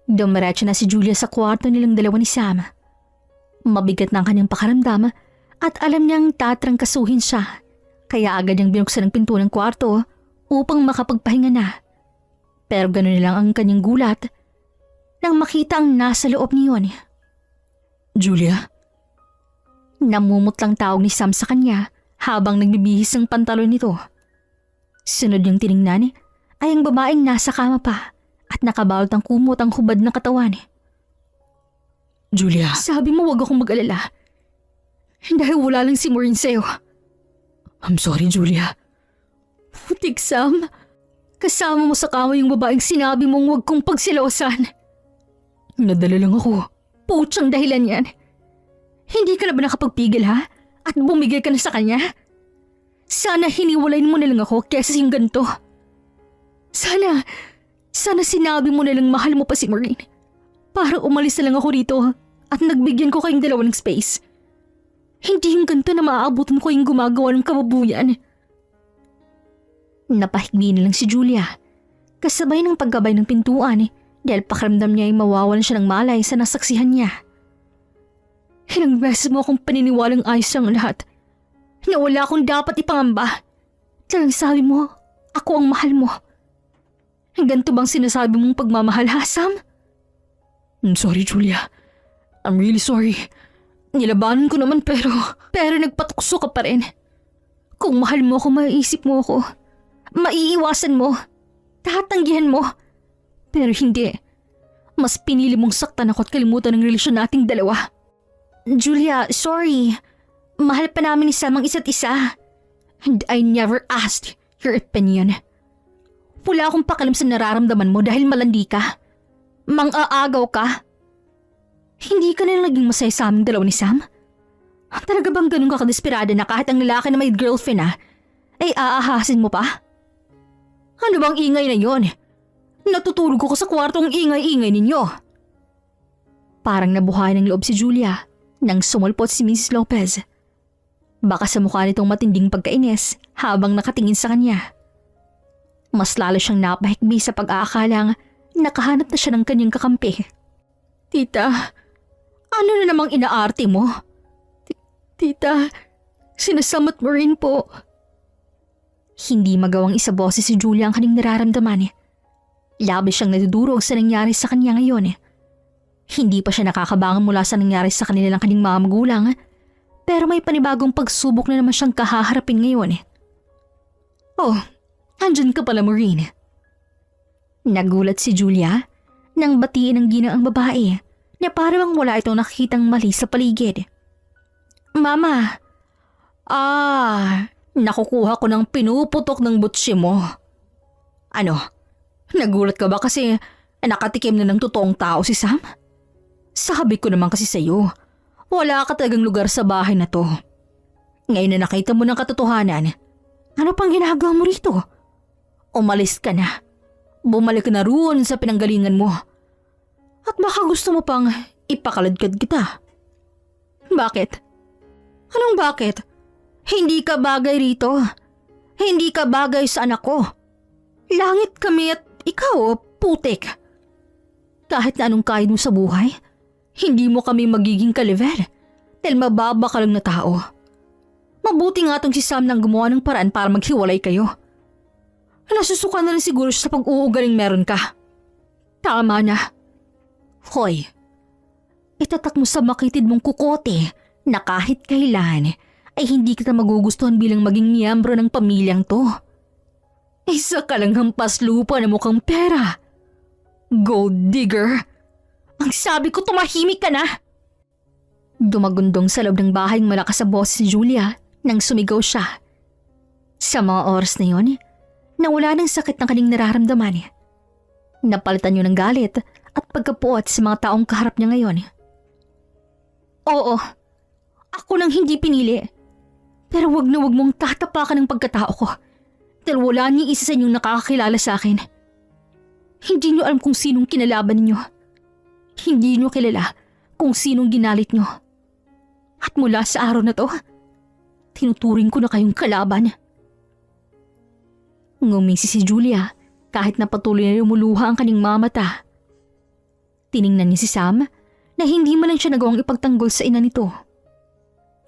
Dumiretso na si Julia sa kwarto nilang dalawa ni Sam. Mabigat na ang kanyang pakaramdam at alam niyang tatrangkasuhin siya. Kaya agad niyang binuksan ang pinto ng kwarto upang makapagpahinga na. Pero gano'n lang ang kanyang gulat nang makita ang nasa loob niyon.
Julia?
Namumutlang tawag ni Sam sa kanya habang nagbibihis ang pantalon nito. Sunod niyang tiningnan ay ang babaeng nasa kama pa at nakabalot ang kumot ang hubad ng katawan.
Julia?
Sabi mo wag akong mag-alala. Dahil wala lang si Maureen sa'yo.
I'm sorry, Julia.
Putik, Sam. Kasama mo sa kama yung babaeng sinabi mong wag kong pagsilosan.
Nadala lang ako.
Putsang dahilan yan. Hindi ka na ba nakapagpigil ha? At bumigay ka na sa kanya? Sana hiniwalayin mo na lang ako kesa yung ganito. Sana Sana sinabi mo na lang mahal mo pa si Maureen. Para umalis na lang ako rito at nagbigyan ko kayong dalawa ng space. Hindi yung ganito na maaabutan ko yung gumagawa ng kababuyan.
Napahigbi na lang si Julia. Kasabay ng paggabay ng pintuan dahil pakiramdam niya ay mawawalan siya ng malay sa nasaksihan niya.
Ilang beses mo akong paniniwalang ayos ang lahat. Na wala akong dapat ipangamba. Talagang sabi mo, ako ang mahal mo. Ganito bang sinasabi mong pagmamahal, ha, Sam? I'm sorry, Julia. I'm really sorry. Nilabanan ko naman pero nagpatukso ka pa rin. Kung mahal mo ako, maiisip mo ako. Maiiwasan mo. Tatanggihan mo. Pero hindi. Mas pinili mong saktan ako at kalimutan ang relasyon nating dalawa.
Julia, sorry. Mahal pa namin ni Sam ang isa't isa.
And I never asked your opinion. Wala akong pakialam sa nararamdaman mo dahil malandi ka. Mang-aagaw ka. Hindi ka na naging masaya sa aming dalawa ni Sam? Talaga bang ganun ka kadesperada na kahit ang lalaki na may girlfriend ay aahasin mo pa? Ano bang ingay na yon? Natutulog ko sa kwarto ang ingay-ingay ninyo.
Parang nabuhay ng loob si Julia nang sumulpot si Mrs. Lopez. Baka sa mukha nitong matinding pagkainis habang nakatingin sa kanya. Mas lalo siyang napahikbi sa pag-aakalang nakahanap na siya ng kanyang kakampi.
Tita, ano na namang inaarte mo? Tita, sinasamot mo rin po.
Hindi magawang isaboses si Julia ang kanyang nararamdaman. Labis siyang nadudurog sa nangyari sa kanya ngayon. Hindi pa siya nakakabangon mula sa nangyari sa kanila ng kanyang mga magulang, pero may panibagong pagsubok na naman siyang kahaharapin ngayon.
Oh, andyan ka pala, Maureen.
Nagulat si Julia nang batiin ng ginaang babae na parang wala itong nakikitang mali sa paligid.
Mama, nakukuha ko ng pinuputok ng butsi mo. Ano, nagulat ka ba kasi nakatikim na ng totoong tao si Sam? Sabi ko naman kasi sa'yo, wala ka talagang lugar sa bahay na to. Ngayon na nakita mo ng katotohanan, ano pang ginagawa mo rito? Umalis ka na. Bumalik ka na roon sa pinanggalingan mo. At baka gusto mo pang ipakaladkad kita. Bakit? Anong bakit? Hindi ka bagay rito. Hindi ka bagay sa anak ko. Langit kami at ikaw, putik. Kahit na anong kahit mo sa buhay, hindi mo kami magiging ka-level dahil mababa ka lang na tao. Mabuti nga tong si Sam nang gumawa ng paraan para maghiwalay kayo. Nasusuka na rin siguro siya sa pag-uugaling meron ka. Tama na. Hoy, itatak mo sa makitid mong kukote na kahit kailan ay hindi kita magugustuhan bilang maging miyembro ng pamilyang to. Isa ka lang hampas lupa na mukhang pera. Gold digger. Ang sabi ko, tumahimik ka na.
Dumagundong sa loob ng bahay malakas sa boses si Julia nang sumigaw siya. Sa mga oras na yon, nawala ng sakit ng kanyang nararamdaman. Napalitan niyo ng galit at pagkapuot sa mga taong kaharap niya ngayon.
Oo, ako nang hindi pinili. Pero wag na wag mong tatapakan ng pagkatao ko dahil wala ni isa sa inyong nakakakilala sa akin. Hindi niyo alam kung sinong kinalaban niyo. Hindi niyo kilala kung sinong ginalit niyo. At mula sa araw na to, tinuturing ko na kayong kalaban.
Ngumisi si Julia kahit na patuloy na lumuluha ang kanyang mga mata. Tiningnan niya si Sam na hindi man lang siya nagawang ipagtanggol sa ina nito.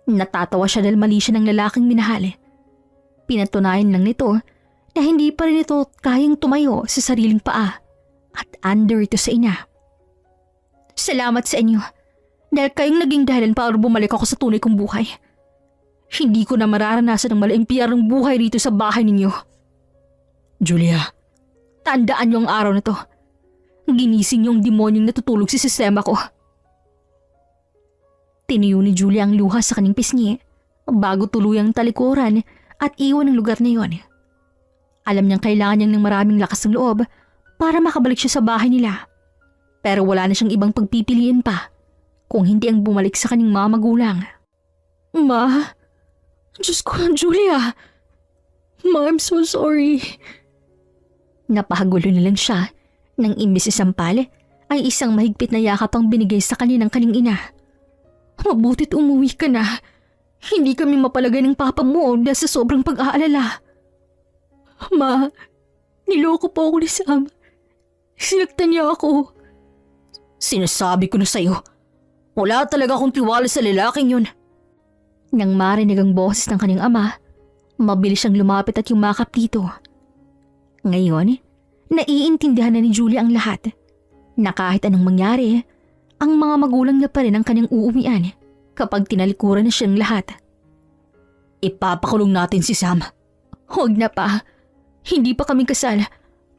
Natatawa siya dahil mali siya ng lalaking minahal. Pinatunayan lang nito na hindi pa rin ito kayang tumayo sa sariling paa at under ito sa ina.
Salamat sa inyo dahil kayong naging dahilan para bumalik ako sa tunay kong buhay. Hindi ko na mararanasan ang malaimpiyarang buhay rito sa bahay ninyo. Julia, tandaan niyo ang araw na to. Ginising niyo ang demonyong natutulog sa sistema ko.
Tiniyo ni Julia ang luha sa kanyang pisngi bago tuluyang talikuran at iwan ang lugar na iyon. Alam niyang kailangan niyang ng maraming lakas ng loob para makabalik siya sa bahay nila. Pero wala na siyang ibang pagpipiliin pa kung hindi ang bumalik sa kanyang mga magulang.
Ma, Diyos ko, Julia. Ma, I'm so sorry.
Napahagulo na lang siya
Nang imbis isampal, ay isang mahigpit na yakap ang binigay sa kanya ng kanyang ina. Mabutit umuwi ka na. Hindi kami mapalagay ng papa mo dahil sa sobrang pag-aalala. Ma, niloko po ako ni Sam. Sinaktan niya ako.
Sinasabi ko na sa'yo, wala talaga akong tiwala sa lalaking yun.
Nang marinig ang boses ng kanyang ama, mabilis siyang lumapit at yumakap dito. Ngayon, naiintindihan na ni Julia ang lahat. Na kahit anong mangyari, ang mga magulang niya pa rin ang kanyang uuwian kapag tinalikuran na siyang lahat.
Ipapakulong natin si Sam.
Huwag na pa. Hindi pa kami kasal.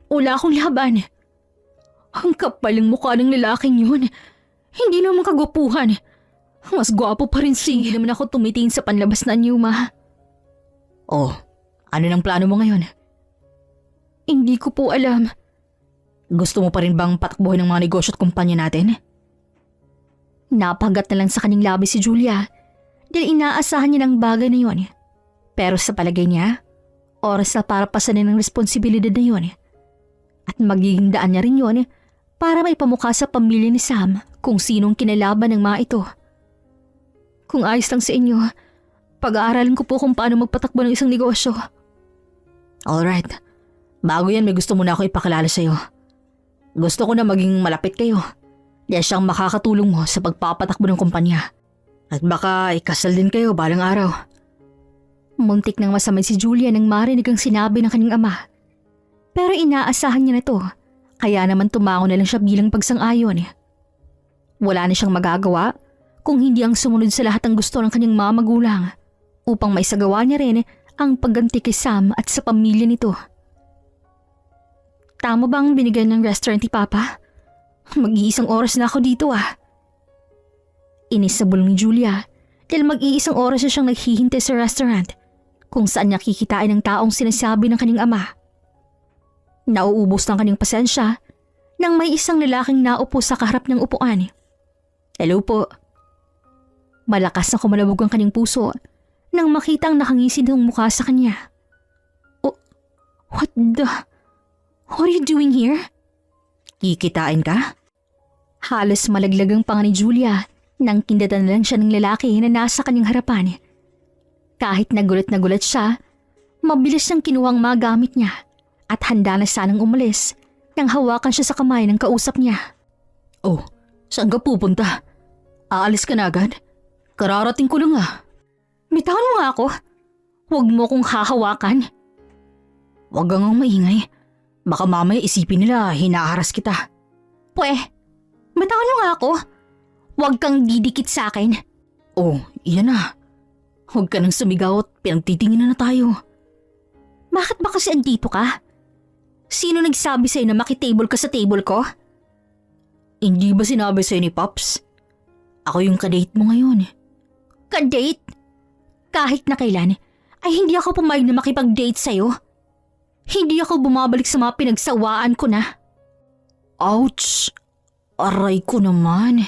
Wala akong laban. Ang kapal ng mukha ng lalaking yun. Hindi naman kagwapuhan. Mas gwapo pa rin Hindi naman ako tumitingin sa panlabas na niyo, ma.
Oh, ano nang plano mo ngayon?
Hindi ko po alam.
Gusto mo pa rin bang patakbuhin ng mga negosyo at kumpanya natin?
Napagat na lang sa kanyang labi si Julia dahil inaasahan niya ng bagay na yon. Pero sa palagay niya, oras na para pasanin ang responsibilidad na yon. At magiging daan niya rin yon para may pamukha sa pamilya ni Sam kung sinong kinalaban ng mga ito. Kung ayos lang sa inyo, pag-aaralan ko po kung paano magpatakbo ng isang negosyo.
Alright. Bago yan, may gusto muna ako ipakilala sa'yo. Gusto ko na maging malapit kayo. Dahil siyang makakatulong mo sa pagpapatakbo ng kumpanya. At baka ikasal din kayo balang araw.
Muntik nang masamay si Julia nang marinig ang sinabi ng kanyang ama. Pero inaasahan niya na to, kaya naman tumango na lang siya bilang pagsang-ayon. Wala na siyang magagawa kung hindi ang sumunod sa lahat ng gusto ng kanyang mga magulang upang maisagawa niya rin ang pagganti kay Sam at sa pamilya nito. Tama bang binigyan ng restaurant ni Papa? Mag-iisang oras na ako dito Inis sa bulong ni Julia dahil mag-iisang oras na siyang naghihintay sa restaurant kung saan niya kikitain ang taong sinasabi ng kanyang ama. Nauubos ng kanyang pasensya nang may isang lalaking naupo sa kaharap ng upuan. Hello po. Malakas na kumalabog ang kanyang puso nang makita ang nakangisid ng mukha sa kanya. Oh, what are you doing here?
Kikitain ka?
Halos malaglag ang panga ni Julia nang kindatan na lang siya ng lalaki na nasa kanyang harapan. Kahit nagulat siya, mabilis niyang kinuha ang mga gamit niya at handa na sanang umalis nang hawakan siya sa kamay ng kausap niya.
Oh, saan ka pupunta? Aalis ka na agad? Kararating ko lang
Bitawan mo nga ako. Huwag mo kong hahawakan.
Huwag kang maingay. Baka mamaya isipin nila hinaharas kita.
Bitawan mo nga ako. Huwag kang didikit sa akin.
Oh, iyan na. Huwag ka nang sumigaw at pinagtitingin na tayo.
Bakit ba kasi andito ka? Sino nagsabi sa'yo na makitable ka sa table ko?
Hindi ba sinabi sa'yo ni Pops? Ako yung kadate mo ngayon.
Kadate? Kahit na kailan, ay hindi ako pumayag na makipag-date sa'yo. Hindi ako bumabalik sa mga pinagsawaan ko na.
Ouch! Aray ko naman.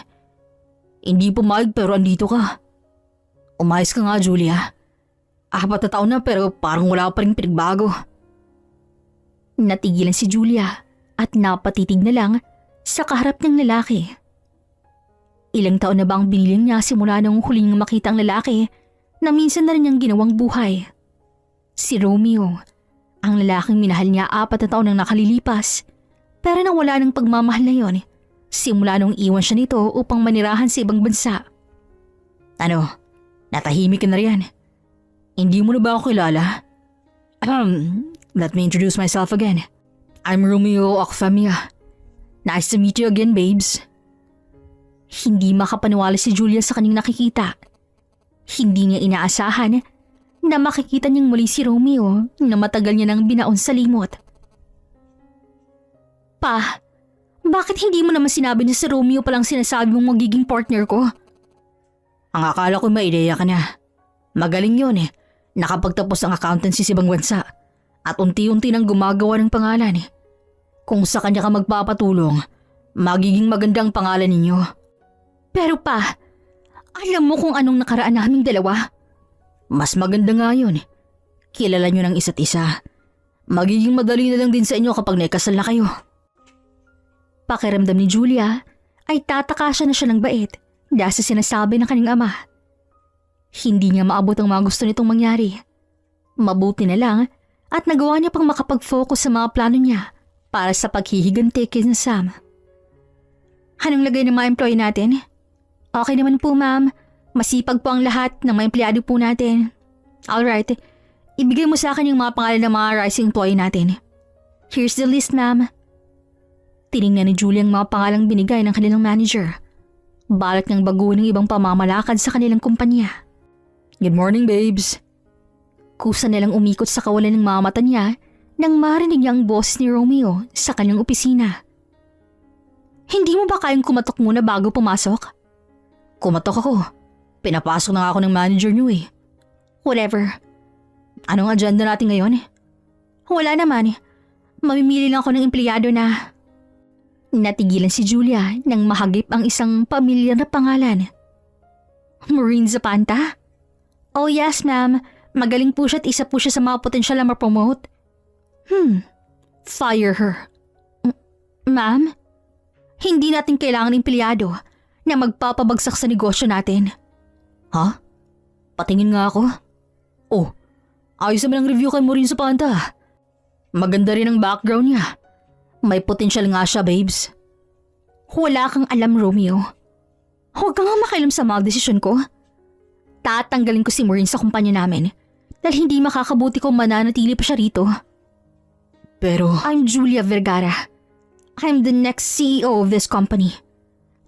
Hindi pumayag pero andito ka. Umayos ka nga, Julia. 4 na taon na pero parang wala pa rin pinagbago.
Natigilan si Julia at napatitig na lang sa kaharap ng lalaki. Ilang taon na ba ang biniling niya simula nung huling makita ang lalaki na minsan na rin niyang ginawang buhay? Si Romeo, ang lalaking minahal niya 4 na taon nang nakalilipas, pero nawala ng pagmamahal na yon simula nung iwan siya nito upang manirahan sa ibang bansa.
Ano? Natahimik ka na riyan? Hindi mo na ba ako kilala? Let me introduce myself again. I'm Romeo Ocfamia. Nice to meet you again, babes.
Hindi makapaniwala si Julia sa kanyang nakikita. Hindi niya inaasahan na makikita niyang muli si Romeo na matagal niya nang binaon sa limot. Pa, bakit hindi mo naman sinabi na si Romeo palang sinasabi mong magiging partner ko?
Ang akala ko may ideya ka na. Magaling yun Nakapagtapos ang accountancy sa ibang bansa at unti-unti nang gumagawa ng pangalan Kung sa kanya ka magpapatulong, magiging magandang pangalan ninyo.
Pero pa, alam mo kung anong nakaraan naming dalawa?
Mas maganda nga yun. Kilala nyo ng isa't isa. Magiging madali na lang din sa inyo kapag naikasal na kayo.
Pakiramdam ni Julia ay tataka siya na siya ng bait dahil sa sinasabi ng kanyang ama. Hindi niya maabot ang mga gusto nitong mangyari. Mabuti na lang at nagawa niya pang makapag-focus sa mga plano niya para sa paghihiganti kay Sam. Anong lagay ng mga employee natin? Okay naman po, ma'am. Masipag po ang lahat ng mga empleyado po natin. Alright, ibigay mo sa akin yung mga pangalan ng mga rising employee natin. Here's the list, ma'am. Tiningnan ni Julia ang mga pangalang binigay ng kanilang manager. Balak niyang baguhin ng ibang pamamalakad sa kanilang kumpanya.
Good morning, babes.
Kusa nilang umikot sa kawalan ng mga mata niya nang marinig niya ang boses ni Romeo sa kanyang opisina. Hindi mo ba kayang kumatok muna bago pumasok?
Kumatok ako. Pinapasok na ako ng manager niyo eh.
Whatever.
Anong agenda natin ngayon?
Wala naman. Mamimili lang ako ng empleyado na... Natigilan si Julia nang mahagip ang isang pamilyar na pangalan. Maureen Zapanta? Oh yes, ma'am. Magaling po siya at isa po siya sa mga potensyal na ma-promote. Fire her. Ma'am? Hindi natin kailangan empleyado na magpapabagsak sa negosyo natin.
Ha? Patingin nga ako. Oh, ayos naman ang review kay Maureen Zapanta. Maganda rin ang background niya. May potensyal nga siya, babes.
Wala kang alam, Romeo. Huwag kang nga makialam sa mga desisyon ko. Tatanggalin ko si Maureen sa kumpanya namin dahil hindi makakabuti kung mananatili pa siya rito.
Pero...
I'm Julia Vergara. I'm the next CEO of this company.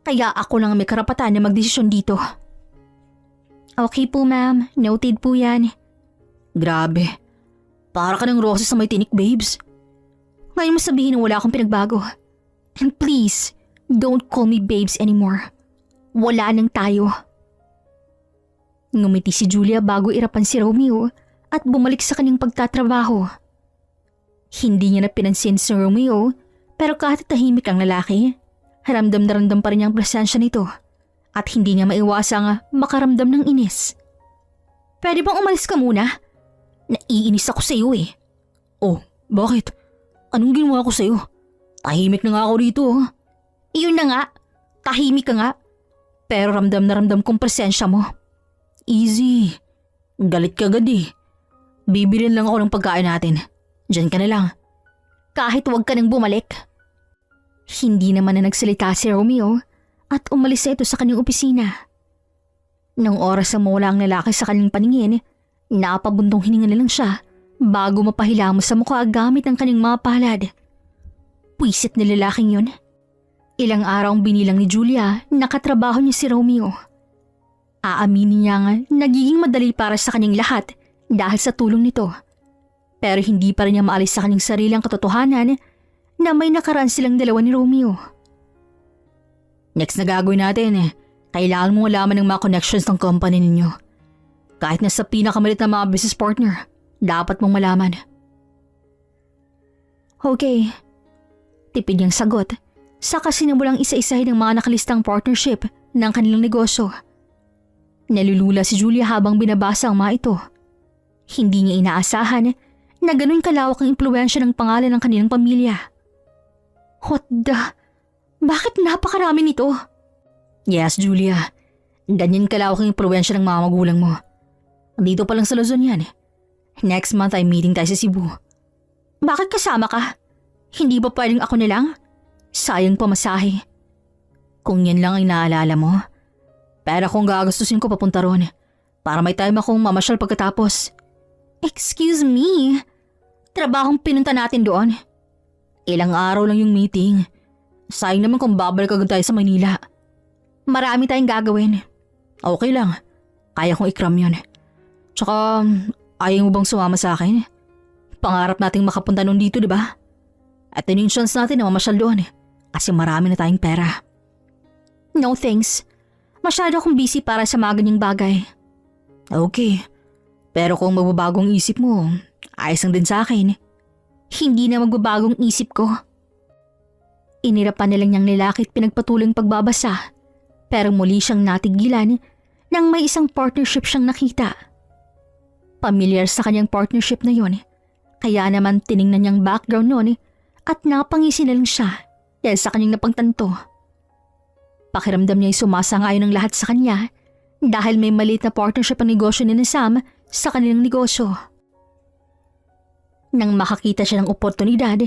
Kaya ako lang may karapatan na magdesisyon dito. Okay po, ma'am. Noted po yan.
Grabe. Para ka ng roses sa may tinik, babes.
Ngayon mo sabihin na wala akong pinagbago. And please, don't call me babes anymore. Wala nang tayo. Ngumiti si Julia bago irapan si Romeo at bumalik sa kanyang pagtatrabaho. Hindi niya na pinansin si Romeo pero kahit tahimik ang lalaki, ramdam na ramdam pa rin niyang presensya nito at hindi niya maiwasang makaramdam ng inis. Pwede bang umalis ka muna? Naiinis ako sa iyo eh.
Oh, bakit? Anong ginawa ko sa'yo? Tahimik na nga ako dito.
Iyon na nga. Tahimik ka nga. Pero ramdam na ramdam kong presensya mo.
Easy. Galit ka agad eh. Bibilin lang ako ng pagkain natin. Diyan ka na lang.
Kahit huwag ka nang bumalik. Hindi naman na nagsalita si Romeo at umalis na ito sa kanyang opisina. Nang oras na mawala ang lalaki sa kanyang paningin, napabundong hininga na lang siya bago mapahilamos sa mukha gamit ang kanyang mga palad. Puwisit na lalaking yun. Ilang araw ang binilang ni Julia nakatrabaho niya si Romeo. Aaminin niya nga nagiging madali para sa kanyang lahat dahil sa tulong nito. Pero hindi pa rin niya maalis sa kanyang sariling katotohanan na may nakaraan silang dalawa ni Romeo.
Next na gagawin natin kailangan mo malaman ng mga connections ng company ninyo. Kahit na sa pinakamalit na mga business partner, dapat mong malaman.
Okay. Tipid niyang sagot, saka sinimulang isa-isahin ang mga nakalistang partnership ng kanilang negosyo. Nalulula si Julia habang binabasa ang mga ito. Hindi niya inaasahan na ganun kalawak ang impluwensya ng pangalan ng kanilang pamilya. What the? Bakit napakarami nito?
Yes, Julia. Ganyan kalawak ang impluwensya ng mga magulang mo. Dito pa lang sa Luzon yan. Next month ay meeting tayo sa Cebu.
Bakit kasama ka? Hindi ba pwedeng ako na lang? Sayang pamasahe.
Kung yan lang ay naalala mo. Pero kung gagastusin ko papunta ron, para may time akong mamasyal pagkatapos.
Excuse me? Trabahong pinunta natin doon.
Ilang araw lang yung meeting. Sayang naman kung babalik agad tayo sa Maynila.
Marami tayong gagawin.
Okay lang. Kaya kong ikram yun. Tsaka, ayaw mo bang sumama sa akin? Pangarap nating makapunta nun dito, di ba? At yun yung chance natin na mamasyal doon kasi marami na tayong pera.
No thanks. Masyado akong busy para sa mga ganyang bagay.
Okay. Pero kung magbabagong isip mo, ayos lang din sa akin.
Hindi na magbabagong isip ko. Inirapan na lang niyang lalaki at pinagpatuloy ang pagbabasa. Pero muli siyang natigilan nang may isang partnership siyang nakita. Pamilyar sa kanyang partnership na yon, kaya naman tiningnan niyang background noon at napangisi na lang siya dahil sa kanyang napagtanto. Pakiramdam niya ay sumasang-ayon ng lahat sa kanya dahil may maliit na partnership ang negosyo ni Sam sa kanilang negosyo. Nang makakita siya ng oportunidad,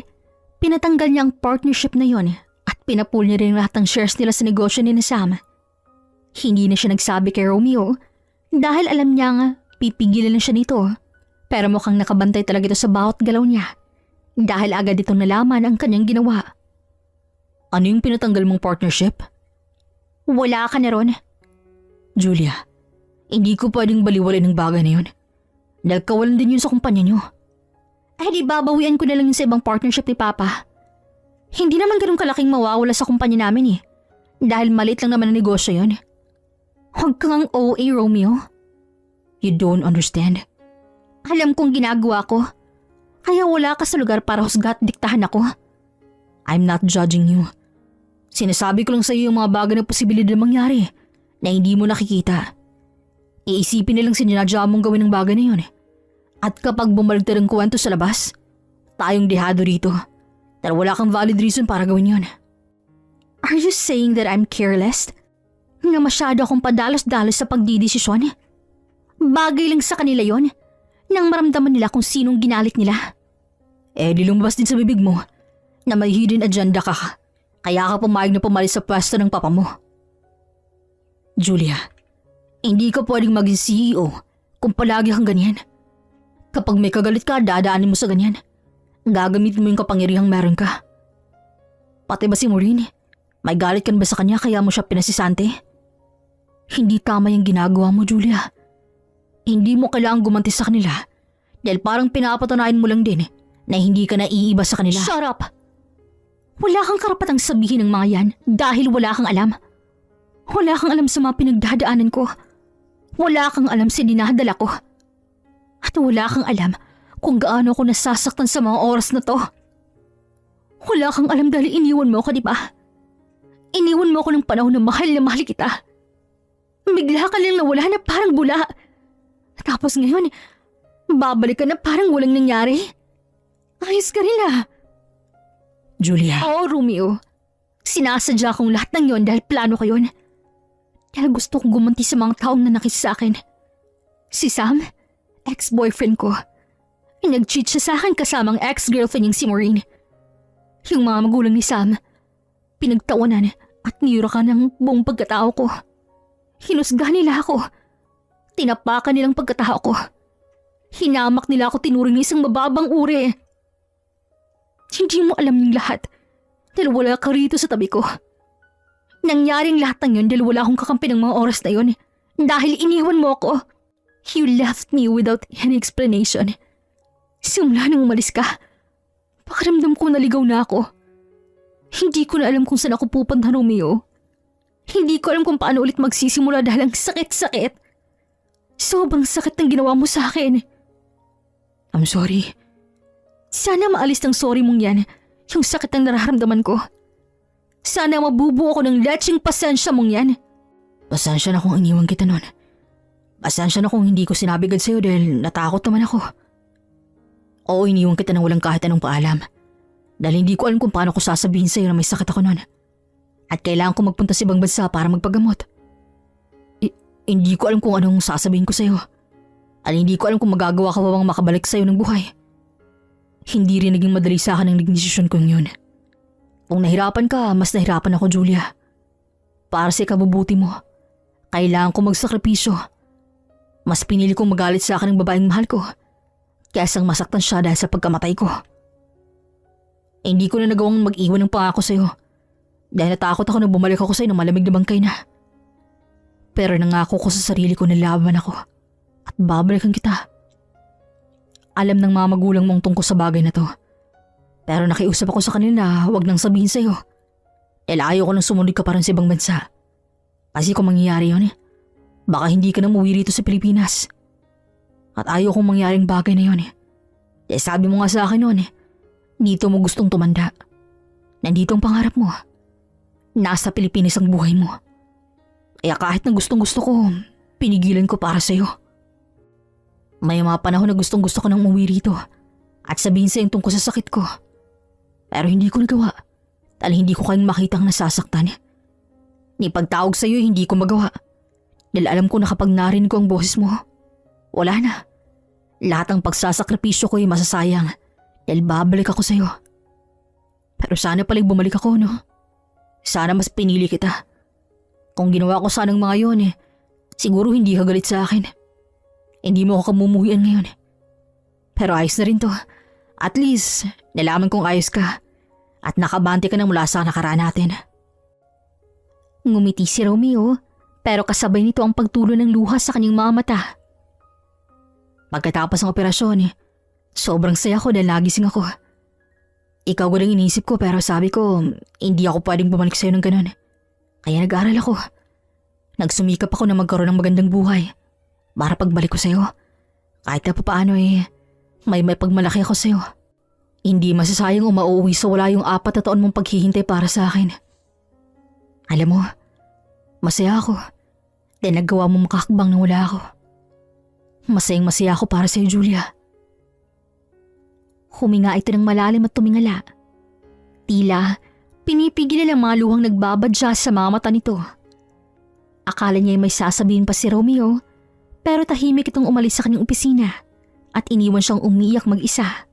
pinatanggal niya ang partnership na yon at pinapool niya rin lahat ng shares nila sa negosyo ni Sam. Hindi na siya nagsabi kay Romeo dahil alam niya nga pipigilan na siya nito, pero mukhang nakabantay talaga ito sa bawat galaw niya dahil agad itong nalaman ang kanyang ginawa.
Ano yung pinatanggal mong partnership?
Wala ka na ron.
Julia, hindi ko pwedeng baliwalin ng bagay na yun. Dahil kawalan din yun sa kumpanya niyo.
Ay di babawian ko na lang yun sa ibang partnership ni Papa. Hindi naman ganun kalaking mawawala sa kumpanya namin dahil maliit lang naman ang negosyo yun. Huwag kang OA, Romeo.
You don't understand.
Alam kong ginagawa ko. Kaya wala ka sa lugar para husga at diktahan ako.
I'm not judging you. Sinasabi ko lang sa iyo yung mga bagay na posibilidad mangyari na hindi mo nakikita. Iisipin nilang sinadya mong gawin ng bagay na yun. At kapag bumaligtad ang kwento sa labas, tayong dehado rito. Dahil wala kang valid reason para gawin yun.
Are you saying that I'm careless? Na masyado akong padalos-dalos sa pagdidesisyon? Bagay lang sa kanila yon nang maramdaman nila kung sinong ginalit nila.
Di lumabas din sa bibig mo na may hidden agenda ka. Kaya ka pumayag na pumalis sa pwesto ng papa mo. Julia, hindi ka pwedeng maging CEO kung palagi kang ganyan. Kapag may kagalit ka, dadaanin mo sa ganyan. Gagamit mo yung kapangyarihang meron ka. Pati ba si Maureen? May galit kan ba sa kanya kaya mo siya pinasisante? Hindi tama yung ginagawa mo, Julia. Hindi mo kailangang gumanti sa kanila dahil parang pinapatunayan mo lang din na hindi ka naiiba sa kanila.
Shut up! Wala kang karapatang sabihin ng mga yan dahil wala kang alam. Wala kang alam sa mga pinagdadaanan ko. Wala kang alam sa dinadala ko. At wala kang alam kung gaano ako nasasaktan sa mga oras na to. Wala kang alam dahil iniwan mo ako, di ba? Iniwan mo ako ng panahon na mahal kita. Bigla ka lang nawala na parang bula. Tapos ngayon, babalik ka na parang walang nangyari. Ayos ka rin ah.
Julia.
Oo, Romeo. Sinasadya kong lahat ng yon dahil plano ko yun. Dahil gusto kong gumanti sa mga taong nanakit sa akin. Si Sam, ex-boyfriend ko. Nag-cheat siya sa akin kasamang ex-girlfriend niyang si Maureen. Yung mga magulang ni Sam, pinagtawanan at niyurakan ng buong pagkatao ko. Hinusga nila ako. Tinapakan nilang pagkatao ko. Hinamak nila ako tinuring ng isang mababang uri. Hindi mo alam yung lahat dahil wala ka rito sa tabi ko. Nangyaring lahat ng yun dahil wala akong kakampi ng mga oras na yun. Dahil iniwan mo ako. You left me without any explanation. Simula nang umalis ka, pakiramdam ko naligaw na ako. Hindi ko na alam kung saan ako pupunta, Romeo. Hindi ko alam kung paano ulit magsisimula dahil ang sakit-sakit. Sobrang sakit ng ginawa mo sa akin.
I'm sorry.
Sana maalis ng sorry mong yan, yung sakit ng nararamdaman ko. Sana mabubuo ko ng letseng pasensya mong yan.
Pasensya na kung iniwan kita nun. Pasensya na kung hindi ko sinabi agad sa'yo dahil natakot naman ako. Oo, iniwan kita nang walang kahit anong paalam. Dahil hindi ko alam kung paano ko sasabihin sa'yo na may sakit ako nun. At kailangan ko magpunta sa ibang bansa para magpagamot. Hindi ko alam kung anong sasabihin ko sa'yo. At hindi ko alam kung magagawa ka pa bang makabalik sa'yo ng buhay. Hindi rin naging madali sa akin ang naging desisyon ko yun. Kung nahirapan ka, mas nahirapan ako, Julia. Para sa ikabubuti mo, kailangan ko magsakripisyo. Mas pinili kong magalit sa akin ng babaeng mahal ko kaysa masaktan siya dahil sa pagkamatay ko. Hindi ko na nagawang mag-iwan ng pangako sa'yo dahil natakot ako na bumalik ako sa'yo ng malamig na bangkay na. Pero nangako ko sa sarili ko na laban ako at babalikan kita. Alam ng mga magulang mong tungkol sa bagay na to. Pero nakiusap ako sa kanila na huwag nang sabihin sa'yo. Dahil ayaw ko nang sumunod ka pa rin sa ibang bansa. Kasi kung mangyayari yun, baka hindi ka na umuwi rito sa Pilipinas. At ayaw kong mangyaring bagay na yun. Dahil sabi mo nga sa akin noon, dito mo gustong tumanda. Nandito ang pangarap mo. Nasa Pilipinas ang buhay mo. Kaya kahit na gustong gusto ko, pinigilan ko para sa'yo. May mga panahon na gustong gusto ko nang umuwi rito at sabihin sa'yo tungkol sa sakit ko. Pero hindi ko nagawa dahil hindi ko kayong makitang nasasaktan. Ni pagtawag sa'yo hindi ko magawa. Dahil alam ko na kapag narinig ko ang boses mo, wala na. Lahat ng pagsasakripisyo ko ay masasayang dahil babalik ako sa'yo. Pero sana pala bumalik ako, no? Sana mas pinili kita. Kung ginawa ko sanang mga yon siguro hindi ka galit sa akin. Hindi mo ako kamumuhian ngayon. Pero ayos na rin to. At least, nalaman kong ayos ka at nakabante ka na mula sa nakaraan natin.
Ngumiti si Romeo, pero kasabay nito ang pagtulo ng luha sa kanyang mga mata.
Pagkatapos ng operasyon, sobrang saya ko dahil nagising ako. Ikaw ko lang inisip ko pero sabi ko, hindi ako pwedeng bumalik sa'yo ng ganun. Kaya nag-aral ako. Nagsumikap ako na magkaroon ng magandang buhay. Para pagbalik ko sa'yo, kahit na papaano may pagmalaki ako sa'yo. Hindi masasayang o mauuwi sa wala yung 4 na taon mong paghihintay para sa akin. Alam mo, masaya ako dahil nagawa mo makakbang nang wala ako. Masayang masaya ako para sa'yo, Julia.
Huminga ito ng malalim at tumingala. Tila, pinipigil ang mga luhang nagbabadya sa mga mata nito. Akala niya may sasabihin pa si Romeo, pero tahimik itong umalis sa kanyang opisina at iniwan siyang umiiyak mag-isa.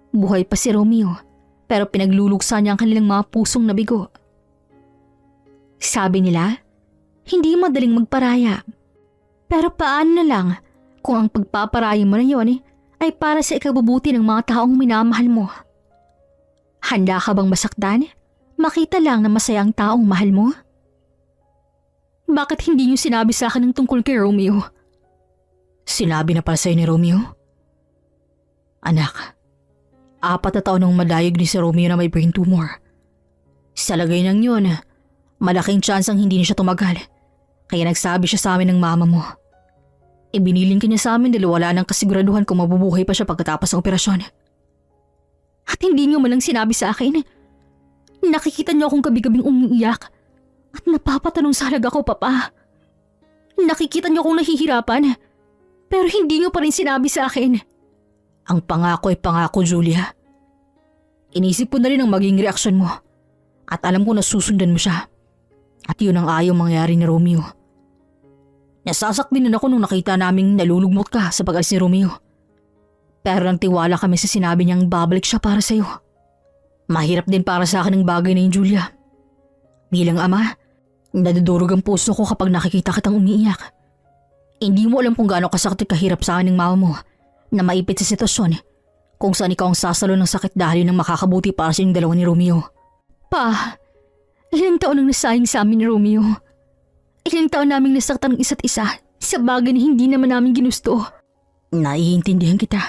Buhay pa si Romeo, pero pinagluluksa niya ang kanilang mga pusong nabigo. Sabi nila, hindi madaling magparaya. Pero paano na lang kung ang pagpaparaya mo na yon ay para sa ikabubuti ng mga taong minamahal mo? Handa ka bang masaktan? Makita lang na masaya ang taong mahal mo? Bakit hindi niyo sinabi sa akin ng tungkol kay Romeo?
Sinabi na pala sa'yo ni Romeo? Anak, 4 na taon nang madayag ni si Romeo na may brain tumor. Sa lagay ng yun, malaking chance ang hindi niya siya tumagal. Kaya nagsabi siya sa amin ng mama mo. Ibiniling ka niya sa amin dahil wala nang kasiguraduhan kung mabubuhay pa siya pagkatapos ng operasyon.
At hindi niyo man lang sinabi sa akin. Nakikita niyo akong gabi-gabing umiiyak at napapatanong sa halaga ko, Papa. Nakikita niyo akong nahihirapan, pero hindi niyo pa rin sinabi sa akin.
Ang pangako ay pangako, Julia. Inisip ko na rin ang maging reaksyon mo at alam ko na susundan mo siya. At yun ang ayaw mangyari ni Romeo. Nasasak din ako nung nakita naming nalulugmot ka sa pag-alis ni Romeo. Pero nang tiwala kami sa sinabi niyang babalik siya para sa'yo. Mahirap din para sa akin ang bagay na yun, Julia. Bilang ama, nadudurog ang puso ko kapag nakikita kitang umiiyak. Hindi mo alam kung gaano kasakit kahirap sa akin ng mama mo na maipit sa sitwasyon kung saan ikaw ang sasalo ng sakit dahil nang makakabuti para sa inyong dalawa ni Romeo.
Pa, ilang taon nang nasayang sa amin ni Romeo. Ilang taon naming nasaktan ng isa't isa sa bagay na hindi naman namin ginusto.
Naiintindihan kita.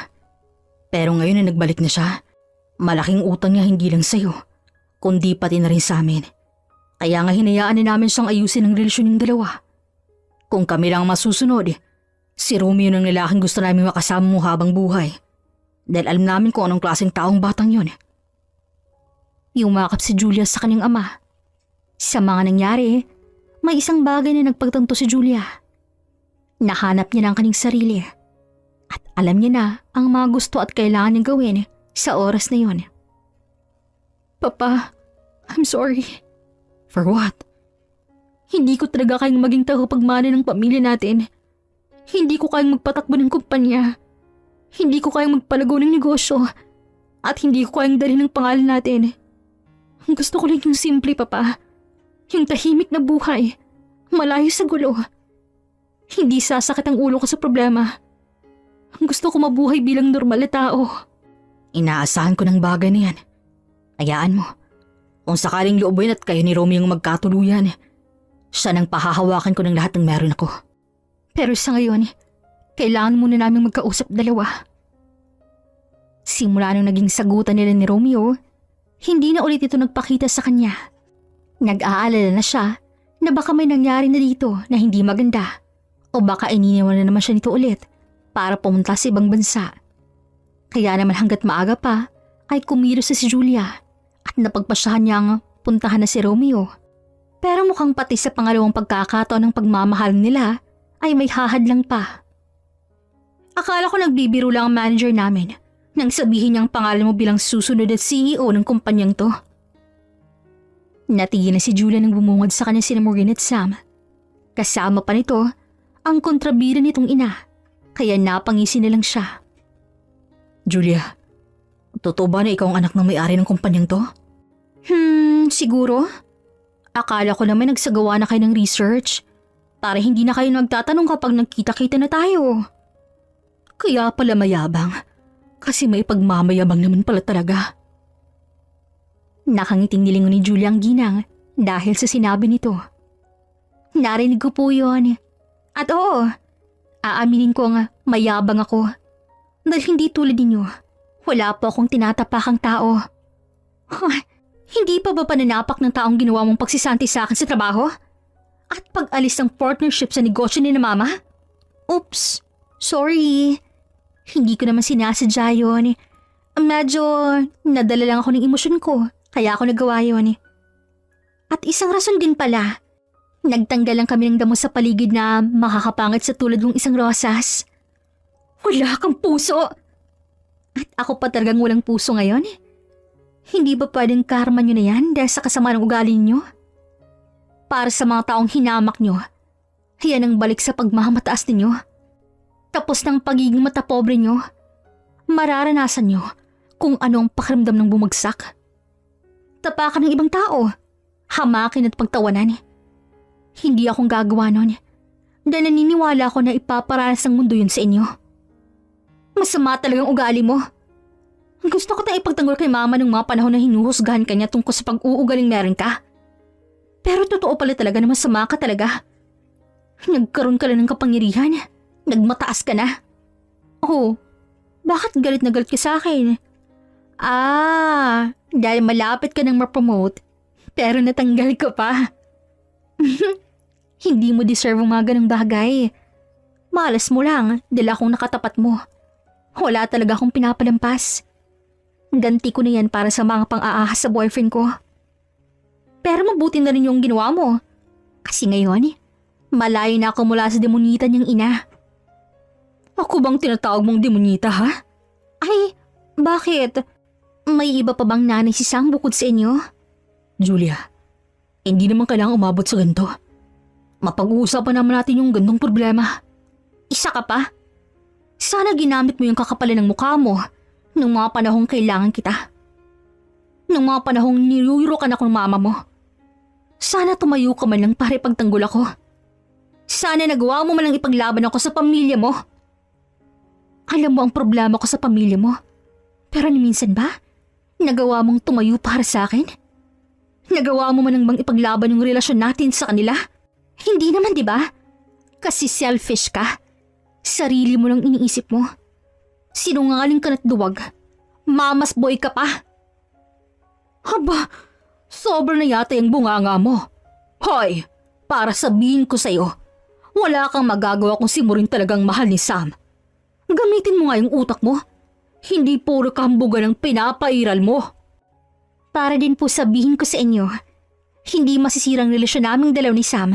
Pero ngayon na nagbalik na siya, malaking utang niya hindi lang sa'yo, kundi pati na rin sa amin. Kaya nga hinayaan na namin siyang ayusin ang relasyon ng dalawa. Kung kami lang masusunod, si Romeo ng lalaking gusto namin makasama mo habang buhay. Dahil alam namin kung anong klaseng taong batang yon.
Yumakap si Julia sa kanyang ama. Sa mga nangyari, may isang bagay na nagpagtanto si Julia. Nahanap niya na ang kanyang sarili. At alam niya na ang mga gusto at kailangan niyang gawin sa oras na yon. Papa, I'm sorry.
For what?
Hindi ko talaga kayang maging tagapagmana ng pamilya natin. Hindi ko kayang magpatakbo ng kumpanya. Hindi ko kayang magpalago ng negosyo. At hindi ko kayang dalhin ng pangalan natin. Ang gusto ko lang yung simple, Papa. Yung tahimik na buhay. Malayo sa gulo. Hindi sasakit ang ulo ko sa problema. Ang gusto ko mabuhay bilang normal na tao.
Inaasahan ko ng bagay na yan. Hayaan mo. Kung sakaling loobin at kayo ni Romeo ang magkatuluyan, siya nang pahahawakan ko ng lahat ng meron ako.
Pero sa ngayon, kailangan muna namin magkausap dalawa. Simula nung naging sagutan nila ni Romeo, hindi na ulit ito nagpakita sa kanya. Nag-aalala na siya na baka may nangyari na dito na hindi maganda o baka ininiwan na naman siya nito ulit para pumunta sa ibang bansa. Kaya naman hanggat maaga pa ay kumilos si Julia at napagpasyahan niyang puntahan na si Romeo. Pero mukhang pati sa pangalawang pagkakataon ng pagmamahal nila ay may hahadlang pa. Akala ko nagbibiro lang ang manager namin nang sabihin niyang pangalan mo bilang susunod at CEO ng kumpanyang to. Natigil na si Julia nang bumungad sa kanya sina Maureen at Sam. Kasama pa nito ang kontrabida nitong ina, kaya napangisi na lang siya.
Julia, totoo ba na ikaw ang anak ng may-ari ng kumpanyang to?
Siguro. Akala ko naman nagsagawa na kayo ng research para hindi na kayo nagtatanong kapag nagkita-kita na tayo.
Kaya pala mayabang, kasi may pagmamayabang naman pala talaga.
Nakangiting nilingon ni Julia ang ginang dahil sa sinabi nito. Narinig ko po yun. At oo, aaminin ko nga mayabang ako. Dahil hindi tulad ninyo, wala po akong tinatapakang tao. Hindi pa ba pananapak ng taong ginawa mong pagsisanti sa akin sa trabaho? At pag-alis ng partnership sa negosyo ni na mama? Oops, sorry. Hindi ko naman sinasadya yun. Medyo nadala lang ako ng emosyon ko, kaya ako nagawa yun. At isang rason din pala, nagtanggal lang kami ng damo sa paligid na makakapangit sa tulad ng isang rosas. Wala kang puso! At ako pa talagang walang puso ngayon? Hindi ba pwedeng karma nyo na yan dahil sa kasama ng ugali nyo? Para sa mga taong hinamak nyo, yan ang balik sa pagmamataas ninyo. Tapos ng pagiging matapobre nyo, mararanasan nyo kung ano ang pakiramdam ng bumagsak. Tapakan ng ibang tao, hamakin at pagtawanan. Hindi akong gagawa nun dahil naniniwala ko na ipaparanas ng mundo yun sa inyo. Masama talagang ugali mo. Gusto ko tayong ipagtanggol kay mama ng mga panahon na hinuhusgahan ka niya tungkol sa pag-uugaling meron ka. Pero totoo pala talaga na masama ka talaga. Nagkaroon ka lang ng kapangyarihan. Nagmataas ka na. Oh, bakit galit na galit ka sa akin? Dahil malapit ka nang ma-promote, pero natanggal ka pa. Hindi mo deserve ang mga ganang bagay. Malas mo lang dahil akong nakatapat mo. Wala talaga akong pinapalampas. Ganti ko na yan para sa mga pang-aahas sa boyfriend ko. Pero mabuti na rin yung ginawa mo. Kasi ngayon, malayo na ako mula sa demonita niyang ina.
Ako bang tinatawag mong demonita, ha?
Ay, bakit? May iba pa bang nanay si Sam bukod sa inyo?
Julia, hindi naman kailangang umabot sa ganito. Mapag-uusapan naman natin yung gandong problema.
Isa ka pa? Sana ginamit mo yung kakapalan ng mukha mo nung mga panahong kailangan kita. Nung mga panahong niruyuro ka na ng mama mo. Sana tumayo ka man lang para ipagtanggol ako. Sana nagawa mo man lang ipaglaban ako sa pamilya mo. Alam mo ang problema ko sa pamilya mo. Pero ni minsan ba, nagawa mong tumayo para sa akin? Nagawa mo man lang bang ipaglaban yung relasyon natin sa kanila? Hindi naman, di ba? Kasi selfish ka. Sarili mo lang iniisip mo. Sinungaling ka na't duwag. Mamas boy ka pa.
Haba, sobra na yata yung bunganga mo. Hoy, para sabihin ko sa'yo, wala kang magagawa kung si Maureen talagang mahal ni Sam. Gamitin mo nga yung utak mo. Hindi puro kambugan ang pinapairal mo.
Para din po sabihin ko sa inyo, hindi masisirang relasyon naming dalaw ni Sam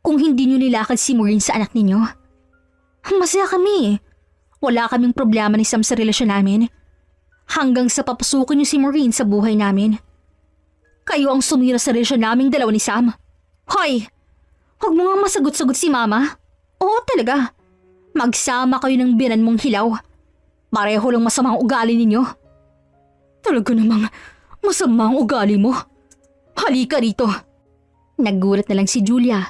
kung hindi nyo nilakad si Maureen sa anak ninyo. Masaya kami. Wala kaming problema ni Sam sa relasyon namin. Hanggang sa papasukin nyo si Maureen sa buhay namin. Kayo ang sumira sa relasyon naming dalawa ni Sam. Hoy! Huwag mo nga masagot-sagot si Mama. Oo talaga. Magsama kayo ng binan mong hilaw. Pareho lang masamang ugali ninyo.
Talaga namang masama ang ugali mo. Halika rito.
Naggulat na lang si Julia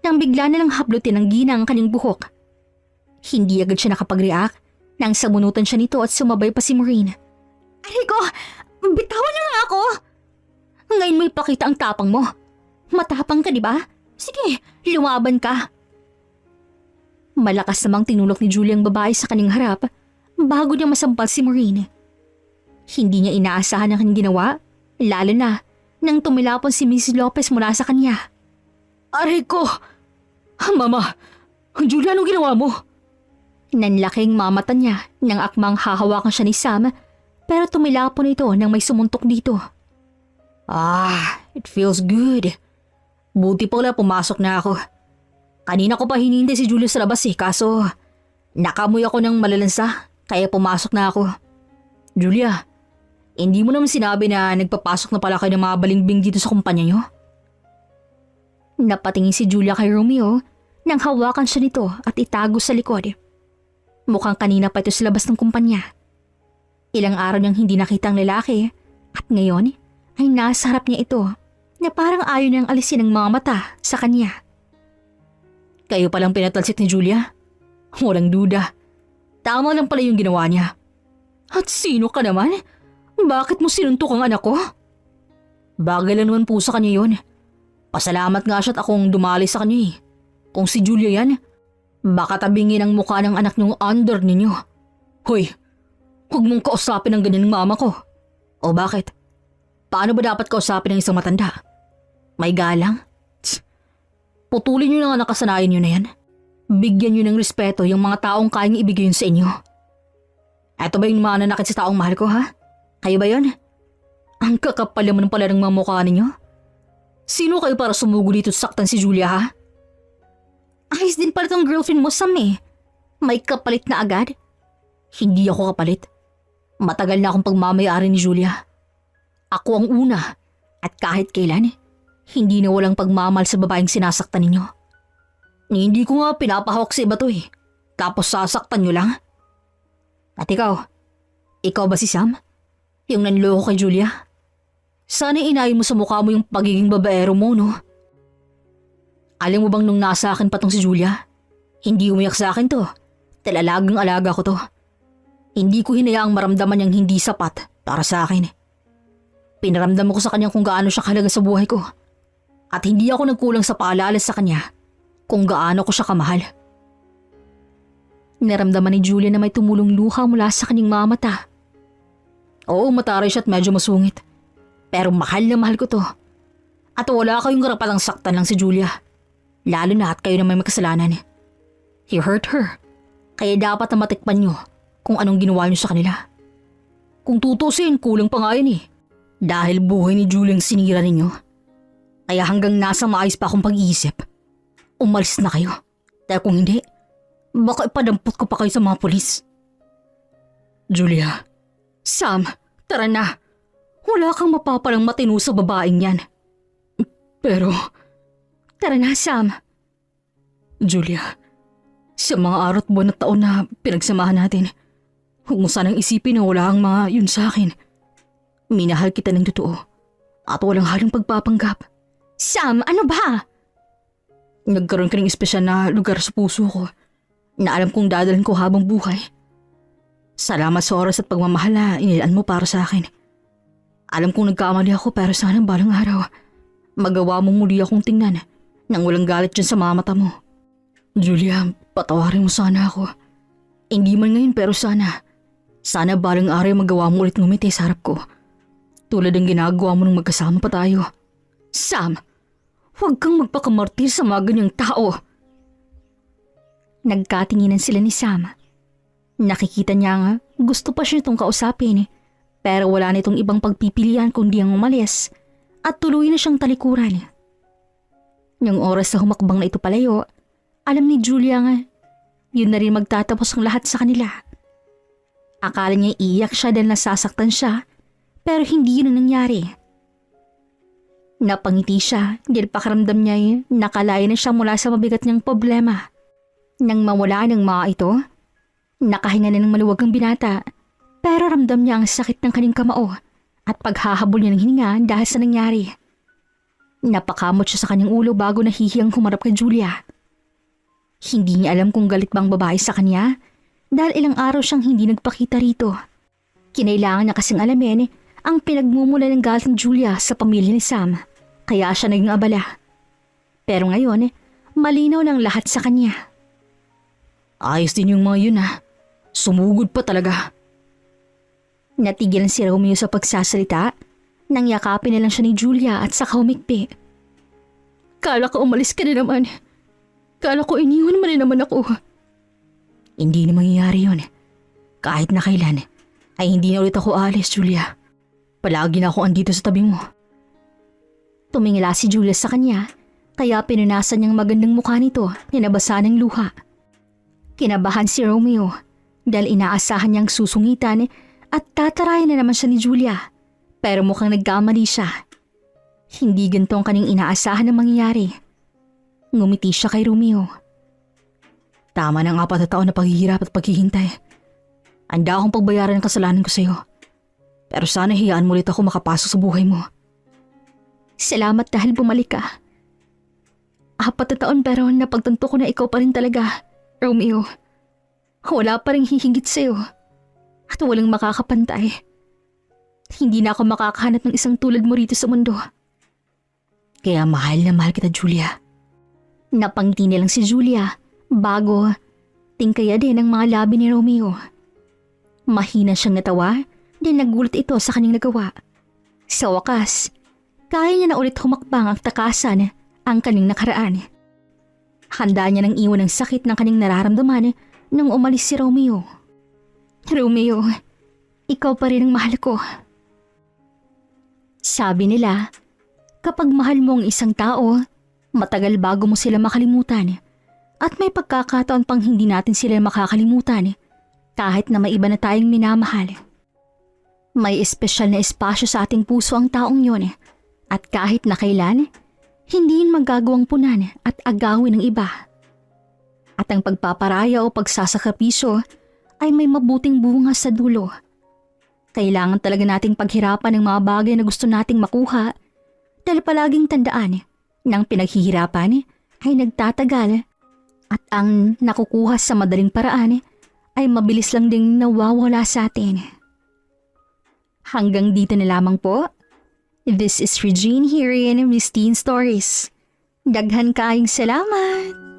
nang bigla na lang haplutin ng ginang ang kanyang buhok. Hindi agad siya nakapag-react nang sabunutan siya nito at sumabay pa si Maureen. Aray ko! Bitawan niyo nga ako! Ngayon mo ipakita ang tapang mo. Matapang ka, di ba? Sige, lumaban ka. Malakas namang tinulok ni Julia ang babae sa kanyang harap bago niya masampal si Maureen. Hindi niya inaasahan ang kanyang ginawa, lalo na nang tumilapon si Mrs. Lopez mula sa kanya.
Aray ko! Mama, Julia, anong ginawa mo?
Nanlaking mamata niya nang akmang hahawakan siya ni Sam pero tumilapon ito nang may sumuntok dito.
It feels good. Buti pala pumasok na ako. Kanina ko pa hinihintay si Julia sa labas kaso nakamoy ako ng malalansa kaya pumasok na ako. Julia, hindi mo naman sinabi na nagpapasok na pala kayo ng mga balingbing dito sa kumpanya nyo?
Napatingin si Julia kay Romeo nang hawakan siya nito at itago sa likod. Mukhang kanina pa ito sa labas ng kumpanya. Ilang araw niyang hindi nakita ang lalaki at ngayon ay nasa harap niya ito na parang ayaw niyang alisin ang mga mata sa kanya.
Kayo palang pinatalsik ni Julia? Walang duda. Tama lang pala yung ginawa niya. At sino ka naman? Bakit mo sinuntok ang anak ko? Bagay lang naman po sa kanya yun. Pasalamat nga siya at akong dumali sa kanya eh. Kung si Julia yan, baka tabingin ang mukha ng anak niyong under ninyo. Hoy, huwag mong kausapin ang ganyan ng mama ko. O bakit? Paano ba dapat kausapin ng isang matanda? May galang? Tsk. Putulin niyo na nga nakasanayan niyo na yan. Bigyan niyo ng respeto yung mga taong kayang ibigay yun sa inyo. Eto ba yung mananakit sa taong mahal ko ha? Kayo ba yun? Ang kakapal naman pala ng mga mukha ninyo. Sino kayo para sumugo dito at saktan si Julia ha?
Ayos din pala tong girlfriend mo, Sam eh. May kapalit na agad?
Hindi ako kapalit. Matagal na akong pagmamayari ni Julia. Ako ang una at kahit kailan, hindi na walang pagmamahal sa babaeng sinasaktan ninyo. Hindi ko nga pinapahawak sa iba to eh. Tapos sasaktan nyo lang. At ikaw ba si Sam? Yung nanloko kay Julia? Sana inayin mo sa mukha mo yung pagiging babaero mo, no? Alam mo bang nung nasa akin pa tong si Julia, hindi umiyak sa akin to. Talalagang alaga ko to. Hindi ko hinayaang maramdaman niyang hindi sapat para sa akin. Pinaramdam ko sa kanya kung gaano siya kahalaga sa buhay ko. At hindi ako nagkulang sa paalala sa kanya kung gaano ko siya kamahal.
Naramdaman ni Julia na may tumulong luha mula sa kanyang mga mata.
Oo, mataray siya at medyo masungit. Pero mahal na mahal ko to. At wala kayong karapatang saktan lang si Julia. Lalo na at kayo na may makasalanan. You hurt her. Kaya dapat na matikpan nyo kung anong ginawa nyo sa kanila. Kung tutusin, kulang pa nga yun eh. Dahil buhay ni Julia ang sinira ninyo. Kaya hanggang nasa maayos pa akong pag-iisip, umalis na kayo. Dahil kung hindi, baka ipadampot ko pa kayo sa mga pulis. Julia. Sam, tara na. Wala kang mapapalang matino sa babaeng yan. Pero,
tara na, Sam.
Julia, sa mga araw at buwan at taon na pinagsamahan natin, huwag mo sanang isipin na wala ang mga yun sa akin. Minahal kita ng totoo at walang halong pagpapanggap.
Sam, ano ba?
Nagkaroon ka ng espesyal na lugar sa puso ko na alam kong dadalhin ko habang buhay. Salamat sa oras at pagmamahal na inilaan mo para sa akin. Alam kong nagkamali ako pero sana balang araw magawa mo muli akong tingnan nang walang galit dyan sa mga mata mo. Julia, patawarin mo sana ako. Hindi man ngayon pero sana. Sana balang araw magawa mo ulit ngumiti sa harap ko. Tulad ng ginagawa mo nung magkasama pa tayo.
Sam, huwag kang magpakamartir sa mga ganyang tao. Nagkatinginan sila ni Sam. Nakikita niya nga gusto pa siya itong kausapin pero wala na itong ibang pagpipilian kundi ang umalis at tuloy na siyang talikuran. Yung oras na humakbang na ito palayo, alam ni Julia nga yun na rin magtatapos ang lahat sa kanila. Akala niya iiyak siya dahil nasasaktan siya pero hindi yun ang nangyari. Napangiti siya dahil pakiramdam niya nakalaya na siya mula sa mabigat niyang problema. Nang mawala ng mga ito, nakahinga na ng maluwag ang binata pero ramdam niya ang sakit ng kanyang kamao at paghahabol niya ng hininga dahil sa nangyari. Napakamot siya sa kanyang ulo bago nahihiyang humarap kay Julia. Hindi niya alam kung galit bang babae sa kanya dahil ilang araw siyang hindi nagpakita rito. Kinailangan niya kasing alamin ang pinagmumula ng galit ng Julia sa pamilya ni Sam kaya siya naging abala. Pero ngayon, malinaw ng lahat sa kanya.
Ayos din yung mga yun Sumugod pa talaga.
Natigilan si Romeo sa pagsasalita nang yakapin na lang siya ni Julia at saka humikpi. Kala ko umalis ka na naman. Kala ko iniwan mo na naman ako.
Hindi na mangyayari yun. Kahit na kailan, ay hindi na ulit ako aalis, Julia. Palagi na ako andito sa tabi mo.
Tumingala si Julia sa kanya, kaya pinunasan niyang magandang mukha nito na nabasa ng luha. Kinabahan si Romeo dahil inaasahan niyang susungitan at tatarayan na naman siya ni Julia. Pero mukhang nagkamali siya. Hindi ganito ang kanyang inaasahan na mangyayari Ngumiti siya kay Romeo.
Tama ng 4 na taon na paghihirap at paghihintay. Handa akong pagbayaran ng kasalanan ko sa'yo. Pero sana hiyaan mo ulit ako makapasok sa buhay mo.
Salamat dahil bumalik ka. 4 na taon pero napagtanto ko na ikaw pa rin talaga, Romeo. Wala pa rin hihigit sa'yo. At walang makakapantay. Hindi na ako makakahanap ng isang tulad mo rito sa mundo.
Kaya mahal na mahal kita, Julia.
Napangiti nilang si Julia bago tingkaya din ang mga labi ni Romeo. Mahina siyang natawa dahil nagulat ito sa kanyang nagawa. Sa wakas, kaya niya na ulit humakbang ang takasan ang kanyang nakaraan. Handa niya nang iwan ang sakit ng kanyang nararamdaman nang umalis si Romeo. Romeo, ikaw pa rin ang mahal ko. Sabi nila, kapag mahal mo ang isang tao, matagal bago mo sila makalimutan at may pagkakataon pang hindi natin sila makakalimutan kahit na may iba na tayong minamahal. May espesyal na espasyo sa ating puso ang taong yon at kahit na kailan, hindi yun magagawang punan at agawin ng iba. At ang pagpaparaya o pagsasakripisyo ay may mabuting bunga sa dulo. Kailangan talaga nating paghirapan ng mga bagay na gusto nating makuha dahil palaging tandaan ng pinaghihirapan ay nagtatagal at ang nakukuha sa madaling paraan ay mabilis lang ding nawawala sa atin. Hanggang dito na lamang po. This is Regine here in Miss Teen Stories. Daghan kaayong salamat!